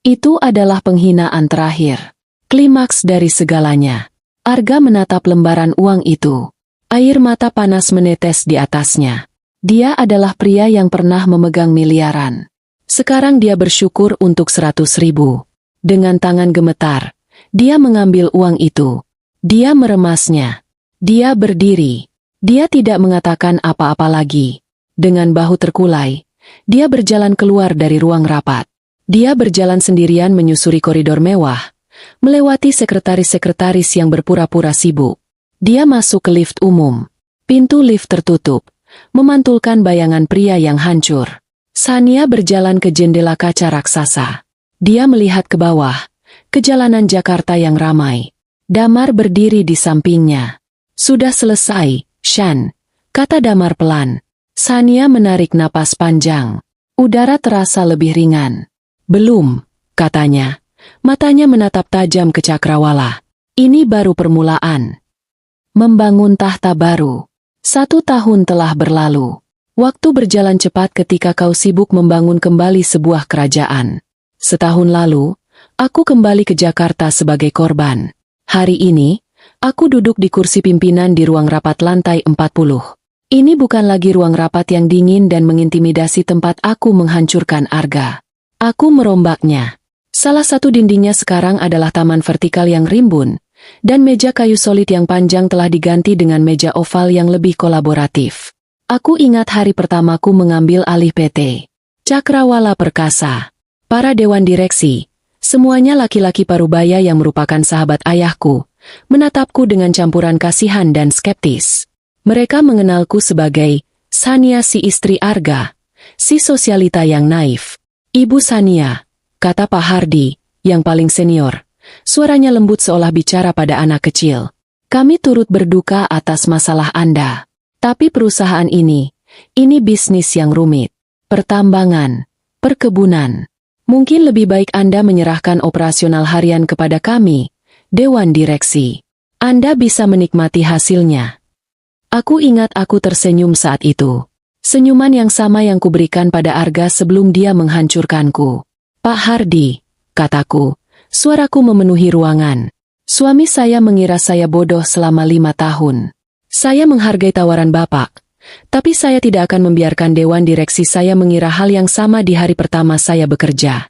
Itu adalah penghinaan terakhir. Klimaks dari segalanya. Arga menatap lembaran uang itu. Air mata panas menetes di atasnya. Dia adalah pria yang pernah memegang miliaran. Sekarang dia bersyukur untuk 100.000. Dengan tangan gemetar, dia mengambil uang itu. Dia meremasnya. Dia berdiri. Dia tidak mengatakan apa-apa lagi. Dengan bahu terkulai, dia berjalan keluar dari ruang rapat. Dia berjalan sendirian menyusuri koridor mewah, melewati sekretaris-sekretaris yang berpura-pura sibuk. Dia masuk ke lift umum. Pintu lift tertutup, memantulkan bayangan pria yang hancur. Sania berjalan ke jendela kaca raksasa. Dia melihat ke bawah, ke jalanan Jakarta yang ramai. Damar berdiri di sampingnya. Sudah selesai, Shan, kata Damar pelan. Sania menarik napas panjang. Udara terasa lebih ringan. Belum, katanya. Matanya menatap tajam ke cakrawala. Ini baru permulaan. Membangun tahta baru. 1 tahun telah berlalu. Waktu berjalan cepat ketika kau sibuk membangun kembali sebuah kerajaan. Setahun lalu, aku kembali ke Jakarta sebagai korban. Hari ini, aku duduk di kursi pimpinan di ruang rapat lantai 40. Ini bukan lagi ruang rapat yang dingin dan mengintimidasi tempat aku menghancurkan Arga. Aku merombaknya. Salah satu dindingnya sekarang adalah taman vertikal yang rimbun, dan meja kayu solid yang panjang telah diganti dengan meja oval yang lebih kolaboratif. Aku ingat hari pertamaku mengambil alih PT Cakrawala Perkasa. Para dewan direksi, semuanya laki-laki parubaya yang merupakan sahabat ayahku, menatapku dengan campuran kasihan dan skeptis. Mereka mengenalku sebagai Sania, si istri Arga, si sosialita yang naif. Ibu Sania, kata Pak Hardi, yang paling senior. Suaranya lembut seolah bicara pada anak kecil. Kami turut berduka atas masalah Anda. Tapi perusahaan ini bisnis yang rumit. Pertambangan, perkebunan. Mungkin lebih baik Anda menyerahkan operasional harian kepada kami, Dewan Direksi. Anda bisa menikmati hasilnya. Aku ingat aku tersenyum saat itu. Senyuman yang sama yang kuberikan pada Arga sebelum dia menghancurkanku. Pak Hardi, kataku, suaraku memenuhi ruangan. Suami saya mengira saya bodoh selama 5 tahun. Saya menghargai tawaran Bapak, tapi saya tidak akan membiarkan Dewan Direksi saya mengira hal yang sama di hari pertama saya bekerja.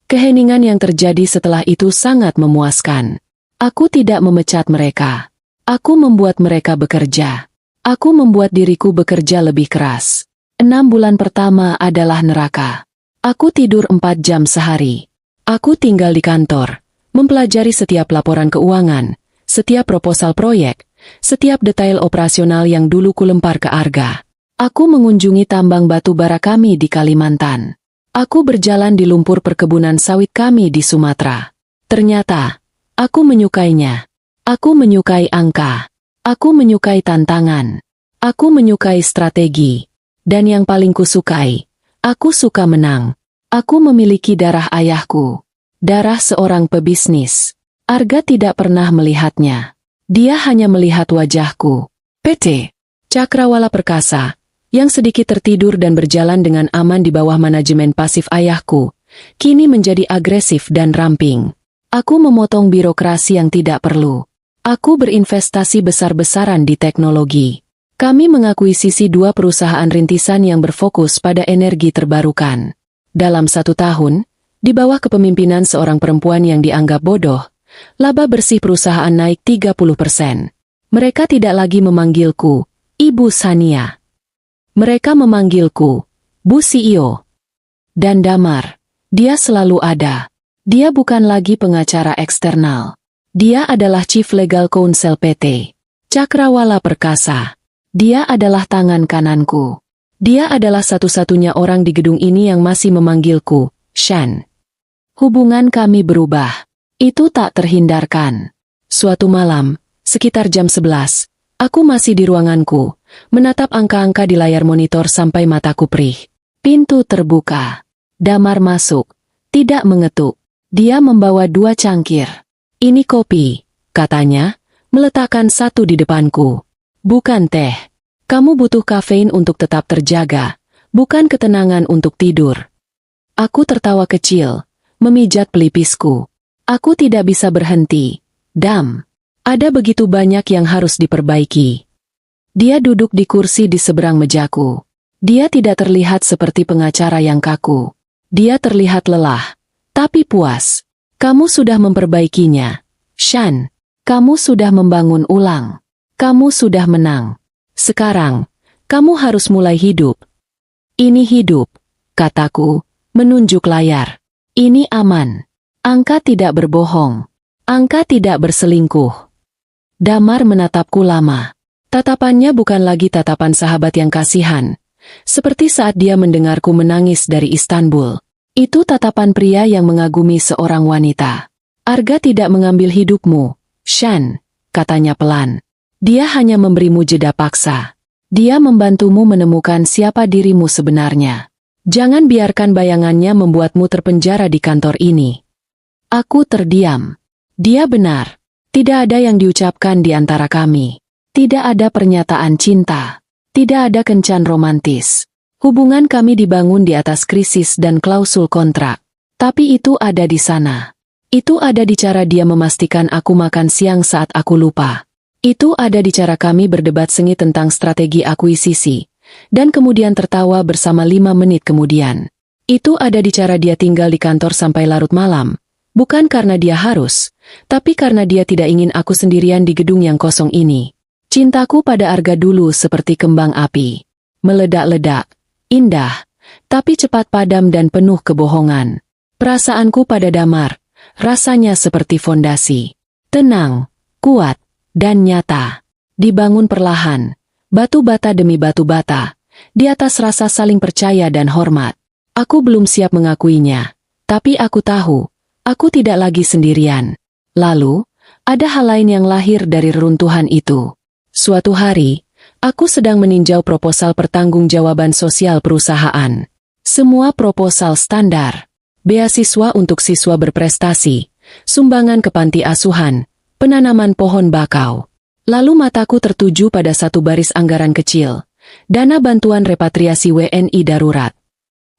Keheningan yang terjadi setelah itu sangat memuaskan. Aku tidak memecat mereka. Aku membuat mereka bekerja. Aku membuat diriku bekerja lebih keras. 6 bulan pertama adalah neraka. Aku tidur 4 jam sehari. Aku tinggal di kantor, mempelajari setiap laporan keuangan, setiap proposal proyek, setiap detail operasional yang dulu kulempar ke Arga. Aku mengunjungi tambang batu bara kami di Kalimantan. Aku berjalan di lumpur perkebunan sawit kami di Sumatera. Ternyata, aku menyukainya. Aku menyukai angka. Aku menyukai tantangan. Aku menyukai strategi. Dan yang paling kusukai, aku suka menang. Aku memiliki darah ayahku. Darah seorang pebisnis. Arga tidak pernah melihatnya. Dia hanya melihat wajahku. PT Cakrawala Perkasa, yang sedikit tertidur dan berjalan dengan aman di bawah manajemen pasif ayahku, kini menjadi agresif dan ramping. Aku memotong birokrasi yang tidak perlu. Aku berinvestasi besar-besaran di teknologi. Kami mengakuisisi 2 perusahaan rintisan yang berfokus pada energi terbarukan. Dalam 1 tahun, di bawah kepemimpinan seorang perempuan yang dianggap bodoh, laba bersih perusahaan naik 30%. Mereka tidak lagi memanggilku Ibu Sania. Mereka memanggilku Bu CEO. Dan Damar, dia selalu ada. Dia bukan lagi pengacara eksternal. Dia adalah Chief Legal Counsel PT Cakrawala Perkasa. Dia adalah tangan kananku. Dia adalah satu-satunya orang di gedung ini yang masih memanggilku Shan. Hubungan kami berubah. Itu tak terhindarkan. Suatu malam, sekitar jam 11, aku masih di ruanganku, menatap angka-angka di layar monitor sampai mataku perih. Pintu terbuka. Damar masuk. Tidak mengetuk. Dia membawa 2 cangkir. Ini kopi, katanya, meletakkan satu di depanku. Bukan teh. Kamu butuh kafein untuk tetap terjaga, bukan ketenangan untuk tidur. Aku tertawa kecil, memijat pelipisku. Aku tidak bisa berhenti. Dam. Ada begitu banyak yang harus diperbaiki. Dia duduk di kursi di seberang mejaku. Dia tidak terlihat seperti pengacara yang kaku. Dia terlihat lelah, tapi puas. Kamu sudah memperbaikinya. Shan, kamu sudah membangun ulang. Kamu sudah menang. Sekarang, kamu harus mulai hidup. Ini hidup, kataku, menunjuk layar. Ini aman. Angka tidak berbohong. Angka tidak berselingkuh. Damar menatapku lama. Tatapannya bukan lagi tatapan sahabat yang kasihan. Seperti saat dia mendengarku menangis dari Istanbul. Itu tatapan pria yang mengagumi seorang wanita. Arga tidak mengambil hidupmu, Shan, katanya pelan. Dia hanya memberimu jeda paksa. Dia membantumu menemukan siapa dirimu sebenarnya. Jangan biarkan bayangannya membuatmu terpenjara di kantor ini. Aku terdiam. Dia benar. Tidak ada yang diucapkan di antara kami. Tidak ada pernyataan cinta. Tidak ada kencan romantis. Hubungan kami dibangun di atas krisis dan klausul kontrak. Tapi itu ada di sana. Itu ada di cara dia memastikan aku makan siang saat aku lupa. Itu ada di cara kami berdebat sengit tentang strategi akuisisi. Dan kemudian tertawa bersama 5 menit kemudian. Itu ada di cara dia tinggal di kantor sampai larut malam. Bukan karena dia harus, tapi karena dia tidak ingin aku sendirian di gedung yang kosong ini. Cintaku pada Arga dulu seperti kembang api. Meledak-ledak, indah, tapi cepat padam dan penuh kebohongan. Perasaanku pada Damar, rasanya seperti fondasi. Tenang, kuat, dan nyata. Dibangun perlahan, batu bata demi batu bata, di atas rasa saling percaya dan hormat. Aku belum siap mengakuinya, tapi aku tahu, aku tidak lagi sendirian. Lalu, ada hal lain yang lahir dari reruntuhan itu. Suatu hari, aku sedang meninjau proposal pertanggungjawaban sosial perusahaan. Semua proposal standar. Beasiswa untuk siswa berprestasi, sumbangan ke panti asuhan, penanaman pohon bakau. Lalu mataku tertuju pada satu baris anggaran kecil, dana bantuan repatriasi WNI darurat.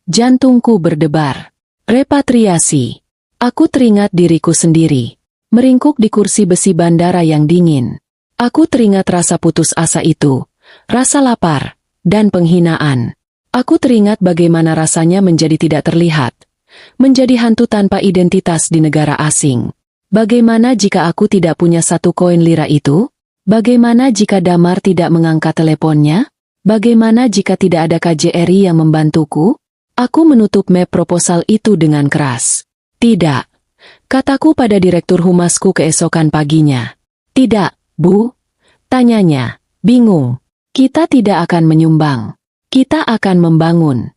Jantungku berdebar. Repatriasi. Aku teringat diriku sendiri, meringkuk di kursi besi bandara yang dingin. Aku teringat rasa putus asa itu, rasa lapar, dan penghinaan. Aku teringat bagaimana rasanya menjadi tidak terlihat, menjadi hantu tanpa identitas di negara asing. Bagaimana jika aku tidak punya 1 koin lira itu? Bagaimana jika Damar tidak mengangkat teleponnya? Bagaimana jika tidak ada KJRI yang membantuku? Aku menutup map proposal itu dengan keras. Tidak, kataku pada direktur humasku keesokan paginya. Tidak, Bu, tanyanya, bingung. Kita tidak akan menyumbang. Kita akan membangun.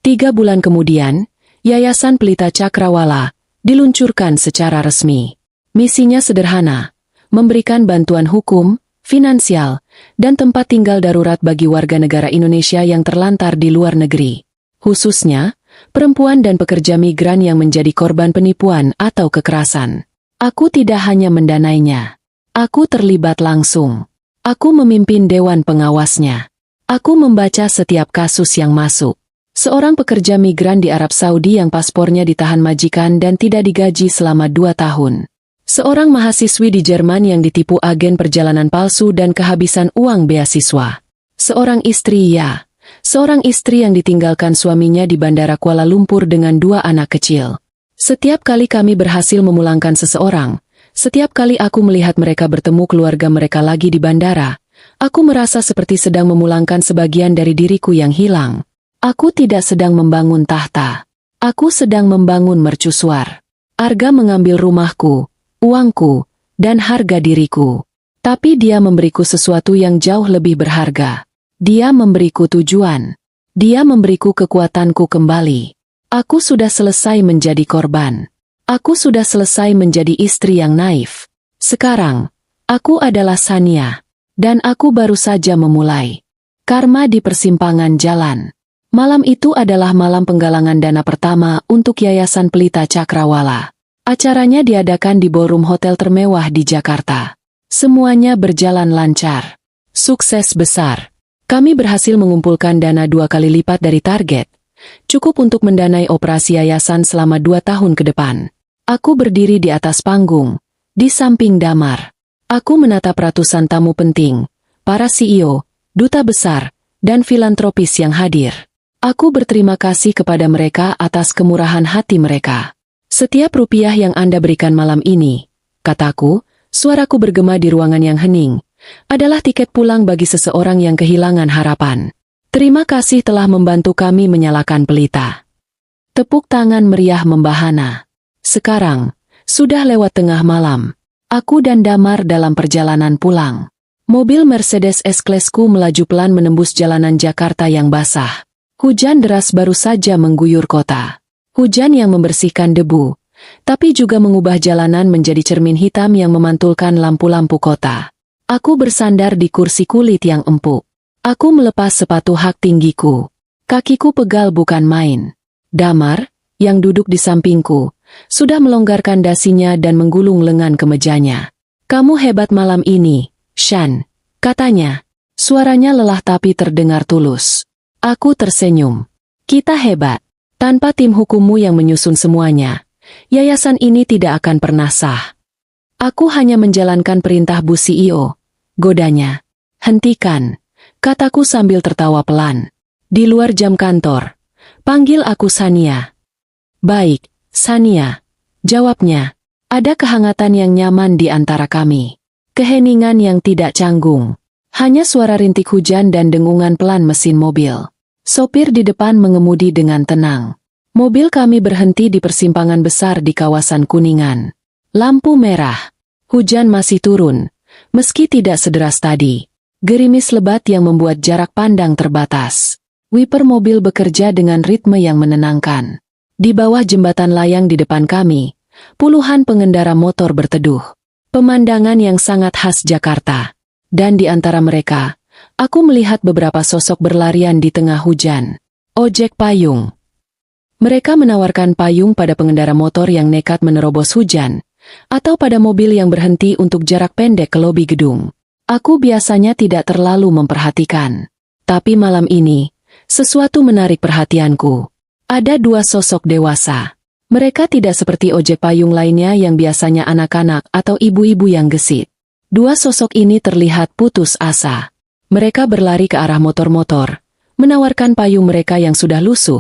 3 bulan kemudian, Yayasan Pelita Cakrawala diluncurkan secara resmi. Misinya sederhana, memberikan bantuan hukum, finansial, dan tempat tinggal darurat bagi warga negara Indonesia yang terlantar di luar negeri. Khususnya, perempuan dan pekerja migran yang menjadi korban penipuan atau kekerasan. Aku tidak hanya mendanainya. Aku terlibat langsung. Aku memimpin dewan pengawasnya. Aku membaca setiap kasus yang masuk. Seorang pekerja migran di Arab Saudi yang paspornya ditahan majikan dan tidak digaji selama 2 tahun. Seorang mahasiswi di Jerman yang ditipu agen perjalanan palsu dan kehabisan uang beasiswa. Seorang istri seorang istri yang ditinggalkan suaminya di Bandara Kuala Lumpur dengan 2 anak kecil. Setiap kali kami berhasil memulangkan seseorang, setiap kali aku melihat mereka bertemu keluarga mereka lagi di bandara, aku merasa seperti sedang memulangkan sebagian dari diriku yang hilang. Aku tidak sedang membangun tahta. Aku sedang membangun mercusuar. Arga mengambil rumahku, uangku, dan harga diriku. Tapi dia memberiku sesuatu yang jauh lebih berharga. Dia memberiku tujuan. Dia memberiku kekuatanku kembali. Aku sudah selesai menjadi korban. Aku sudah selesai menjadi istri yang naif. Sekarang, aku adalah Sania. Dan aku baru saja memulai. Karma di persimpangan jalan. Malam itu adalah malam penggalangan dana pertama untuk Yayasan Pelita Cakrawala. Acaranya diadakan di ballroom hotel termewah di Jakarta. Semuanya berjalan lancar. Sukses besar. Kami berhasil mengumpulkan dana 2 kali lipat dari target. Cukup untuk mendanai operasi yayasan selama 2 tahun ke depan. Aku berdiri di atas panggung, di samping Damar. Aku menatap ratusan tamu penting, para CEO, duta besar, dan filantropis yang hadir. Aku berterima kasih kepada mereka atas kemurahan hati mereka. Setiap rupiah yang Anda berikan malam ini, kataku, suaraku bergema di ruangan yang hening, adalah tiket pulang bagi seseorang yang kehilangan harapan. Terima kasih telah membantu kami menyalakan pelita. Tepuk tangan meriah membahana. Sekarang, sudah lewat tengah malam. Aku dan Damar dalam perjalanan pulang. Mobil Mercedes S-Class-ku melaju pelan menembus jalanan Jakarta yang basah. Hujan deras baru saja mengguyur kota. Hujan yang membersihkan debu, tapi juga mengubah jalanan menjadi cermin hitam yang memantulkan lampu-lampu kota. Aku bersandar di kursi kulit yang empuk. Aku melepas sepatu hak tinggiku. Kakiku pegal bukan main. Damar, yang duduk di sampingku, sudah melonggarkan dasinya dan menggulung lengan kemejanya. Kamu hebat malam ini, Shan, katanya. Suaranya lelah tapi terdengar tulus. Aku tersenyum. Kita hebat. Tanpa tim hukummu yang menyusun semuanya, yayasan ini tidak akan pernah sah. Aku hanya menjalankan perintah Bu CEO. Godanya. Hentikan, kataku sambil tertawa pelan. Di luar jam kantor. Panggil aku Sania. Baik, Sania. Jawabnya. Ada kehangatan yang nyaman di antara kami. Keheningan yang tidak canggung. Hanya suara rintik hujan dan dengungan pelan mesin mobil. Sopir di depan mengemudi dengan tenang. Mobil kami berhenti di persimpangan besar di kawasan Kuningan. Lampu merah. Hujan masih turun, meski tidak sederas tadi. Gerimis lebat yang membuat jarak pandang terbatas. Wiper mobil bekerja dengan ritme yang menenangkan. Di bawah jembatan layang di depan kami, puluhan pengendara motor berteduh. Pemandangan yang sangat khas Jakarta. Dan di antara mereka, aku melihat beberapa sosok berlarian di tengah hujan. Ojek payung. Mereka menawarkan payung pada pengendara motor yang nekat menerobos hujan, atau pada mobil yang berhenti untuk jarak pendek ke lobi gedung. Aku biasanya tidak terlalu memperhatikan. Tapi malam ini, sesuatu menarik perhatianku. Ada dua sosok dewasa. Mereka tidak seperti ojek payung lainnya yang biasanya anak-anak atau ibu-ibu yang gesit. Dua sosok ini terlihat putus asa. Mereka berlari ke arah motor-motor, menawarkan payung mereka yang sudah lusuh,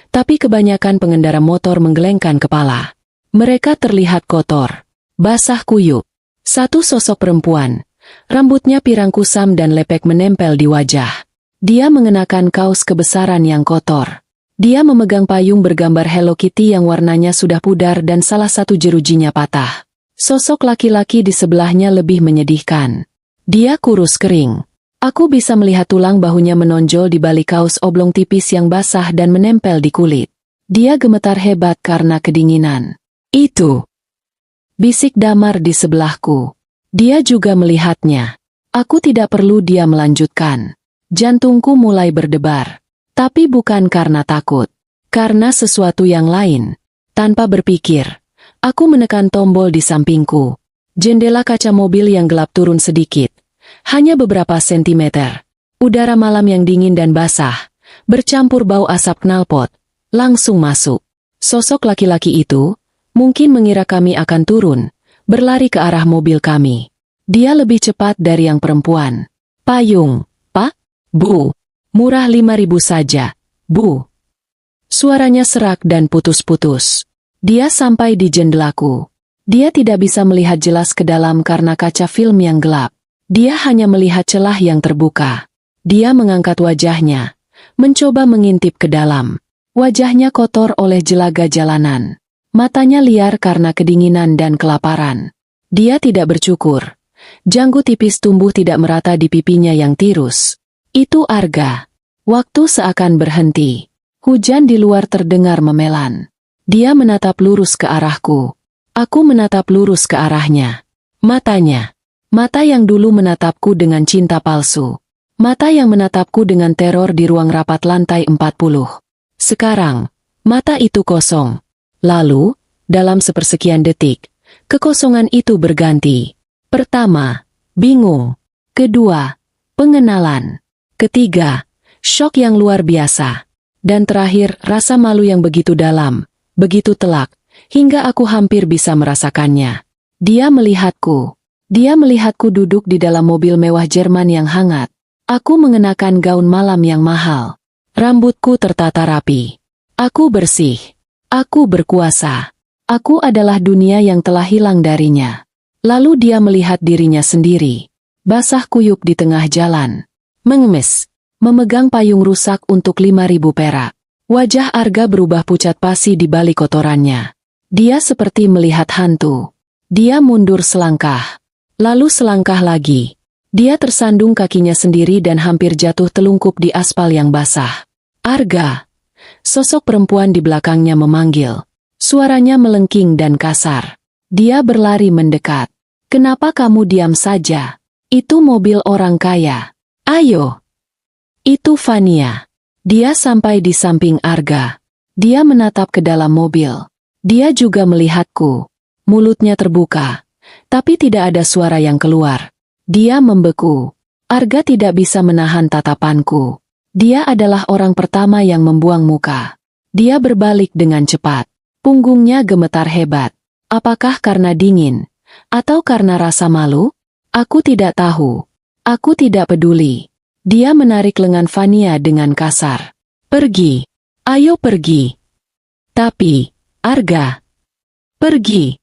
tapi kebanyakan pengendara motor menggelengkan kepala. Mereka terlihat kotor, basah kuyup. Satu sosok perempuan, rambutnya pirang kusam dan lepek menempel di wajah. Dia mengenakan kaos kebesaran yang kotor. Dia memegang payung bergambar Hello Kitty yang warnanya sudah pudar dan salah satu jerujinya patah. Sosok laki-laki di sebelahnya lebih menyedihkan. Dia kurus kering. Aku bisa melihat tulang bahunya menonjol di balik kaos oblong tipis yang basah dan menempel di kulit. Dia gemetar hebat karena kedinginan. Itu! Bisik Damar di sebelahku. Dia juga melihatnya. Aku tidak perlu dia melanjutkan. Jantungku mulai berdebar. Tapi bukan karena takut. Karena sesuatu yang lain. Tanpa berpikir, aku menekan tombol di sampingku. Jendela kaca mobil yang gelap turun sedikit. Hanya beberapa sentimeter. Udara malam yang dingin dan basah, bercampur bau asap knalpot, langsung masuk. Sosok laki-laki itu, mungkin mengira kami akan turun, berlari ke arah mobil kami. Dia lebih cepat dari yang perempuan. Payung, Pak? Bu. Murah 5.000 saja, Bu. Suaranya serak dan putus-putus. Dia sampai di jendelaku. Dia tidak bisa melihat jelas ke dalam karena kaca film yang gelap. Dia hanya melihat celah yang terbuka. Dia mengangkat wajahnya, mencoba mengintip ke dalam. Wajahnya kotor oleh jelaga jalanan. Matanya liar karena kedinginan dan kelaparan. Dia tidak bercukur. Janggut tipis tumbuh tidak merata di pipinya yang tirus. Itu Arga. Waktu seakan berhenti. Hujan di luar terdengar memelan. Dia menatap lurus ke arahku. Aku menatap lurus ke arahnya. Matanya. Mata yang dulu menatapku dengan cinta palsu. Mata yang menatapku dengan teror di ruang rapat lantai 40. Sekarang, mata itu kosong. Lalu, dalam sepersekian detik, kekosongan itu berganti. Pertama, bingung. Kedua, pengenalan. Ketiga, syok yang luar biasa. Dan terakhir, rasa malu yang begitu dalam, begitu telak, hingga aku hampir bisa merasakannya. Dia melihatku. Dia melihatku duduk di dalam mobil mewah Jerman yang hangat. Aku mengenakan gaun malam yang mahal. Rambutku tertata rapi. Aku bersih. Aku berkuasa. Aku adalah dunia yang telah hilang darinya. Lalu dia melihat dirinya sendiri. Basah kuyup di tengah jalan. Mengemis. Memegang payung rusak untuk 5.000 perak. Wajah Arga berubah pucat pasi di balik kotorannya. Dia seperti melihat hantu. Dia mundur selangkah. Lalu selangkah lagi. Dia tersandung kakinya sendiri dan hampir jatuh telungkup di aspal yang basah. Arga. Sosok perempuan di belakangnya memanggil. Suaranya melengking dan kasar. Dia berlari mendekat. Kenapa kamu diam saja? Itu mobil orang kaya. Ayo. Itu Fania. Dia sampai di samping Arga. Dia menatap ke dalam mobil. Dia juga melihatku. Mulutnya terbuka. Tapi tidak ada suara yang keluar. Dia membeku. Arga tidak bisa menahan tatapanku. Dia adalah orang pertama yang membuang muka. Dia berbalik dengan cepat. Punggungnya gemetar hebat. Apakah karena dingin? Atau karena rasa malu? Aku tidak tahu. Aku tidak peduli. Dia menarik lengan Vania dengan kasar. Pergi. Ayo pergi. Tapi, Arga. Pergi.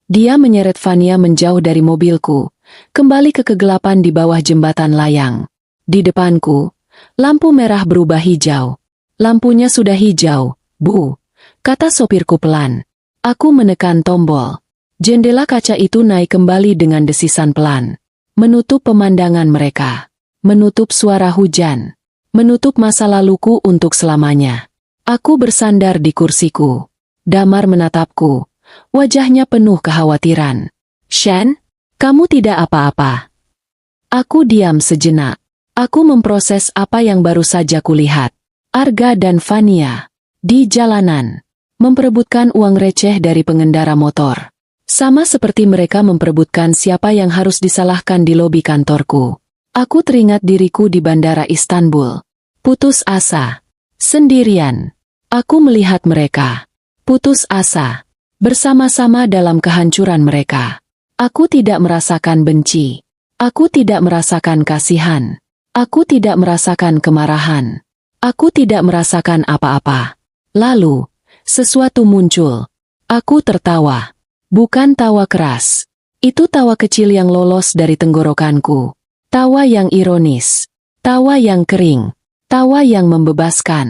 Dia menyeret Vania menjauh dari mobilku. Kembali ke kegelapan di bawah jembatan layang. Di depanku, lampu merah berubah hijau. Lampunya sudah hijau, Bu, kata sopirku pelan. Aku menekan tombol. Jendela kaca itu naik kembali dengan desisan pelan. Menutup pemandangan mereka. Menutup suara hujan. Menutup masa laluku untuk selamanya. Aku bersandar di kursiku. Damar menatapku. Wajahnya penuh kekhawatiran. Shan? Kamu tidak apa-apa. Aku diam sejenak. Aku memproses apa yang baru saja kulihat. Arga dan Vania. Di jalanan. Memperebutkan uang receh dari pengendara motor. Sama seperti mereka memperebutkan siapa yang harus disalahkan di lobi kantorku. Aku teringat diriku di bandara Istanbul. Putus asa. Sendirian. Aku melihat mereka. Putus asa. Bersama-sama dalam kehancuran mereka. Aku tidak merasakan benci. Aku tidak merasakan kasihan. Aku tidak merasakan kemarahan. Aku tidak merasakan apa-apa. Lalu, sesuatu muncul. Aku tertawa. Bukan tawa keras. Itu tawa kecil yang lolos dari tenggorokanku. Tawa yang ironis. Tawa yang kering. Tawa yang membebaskan.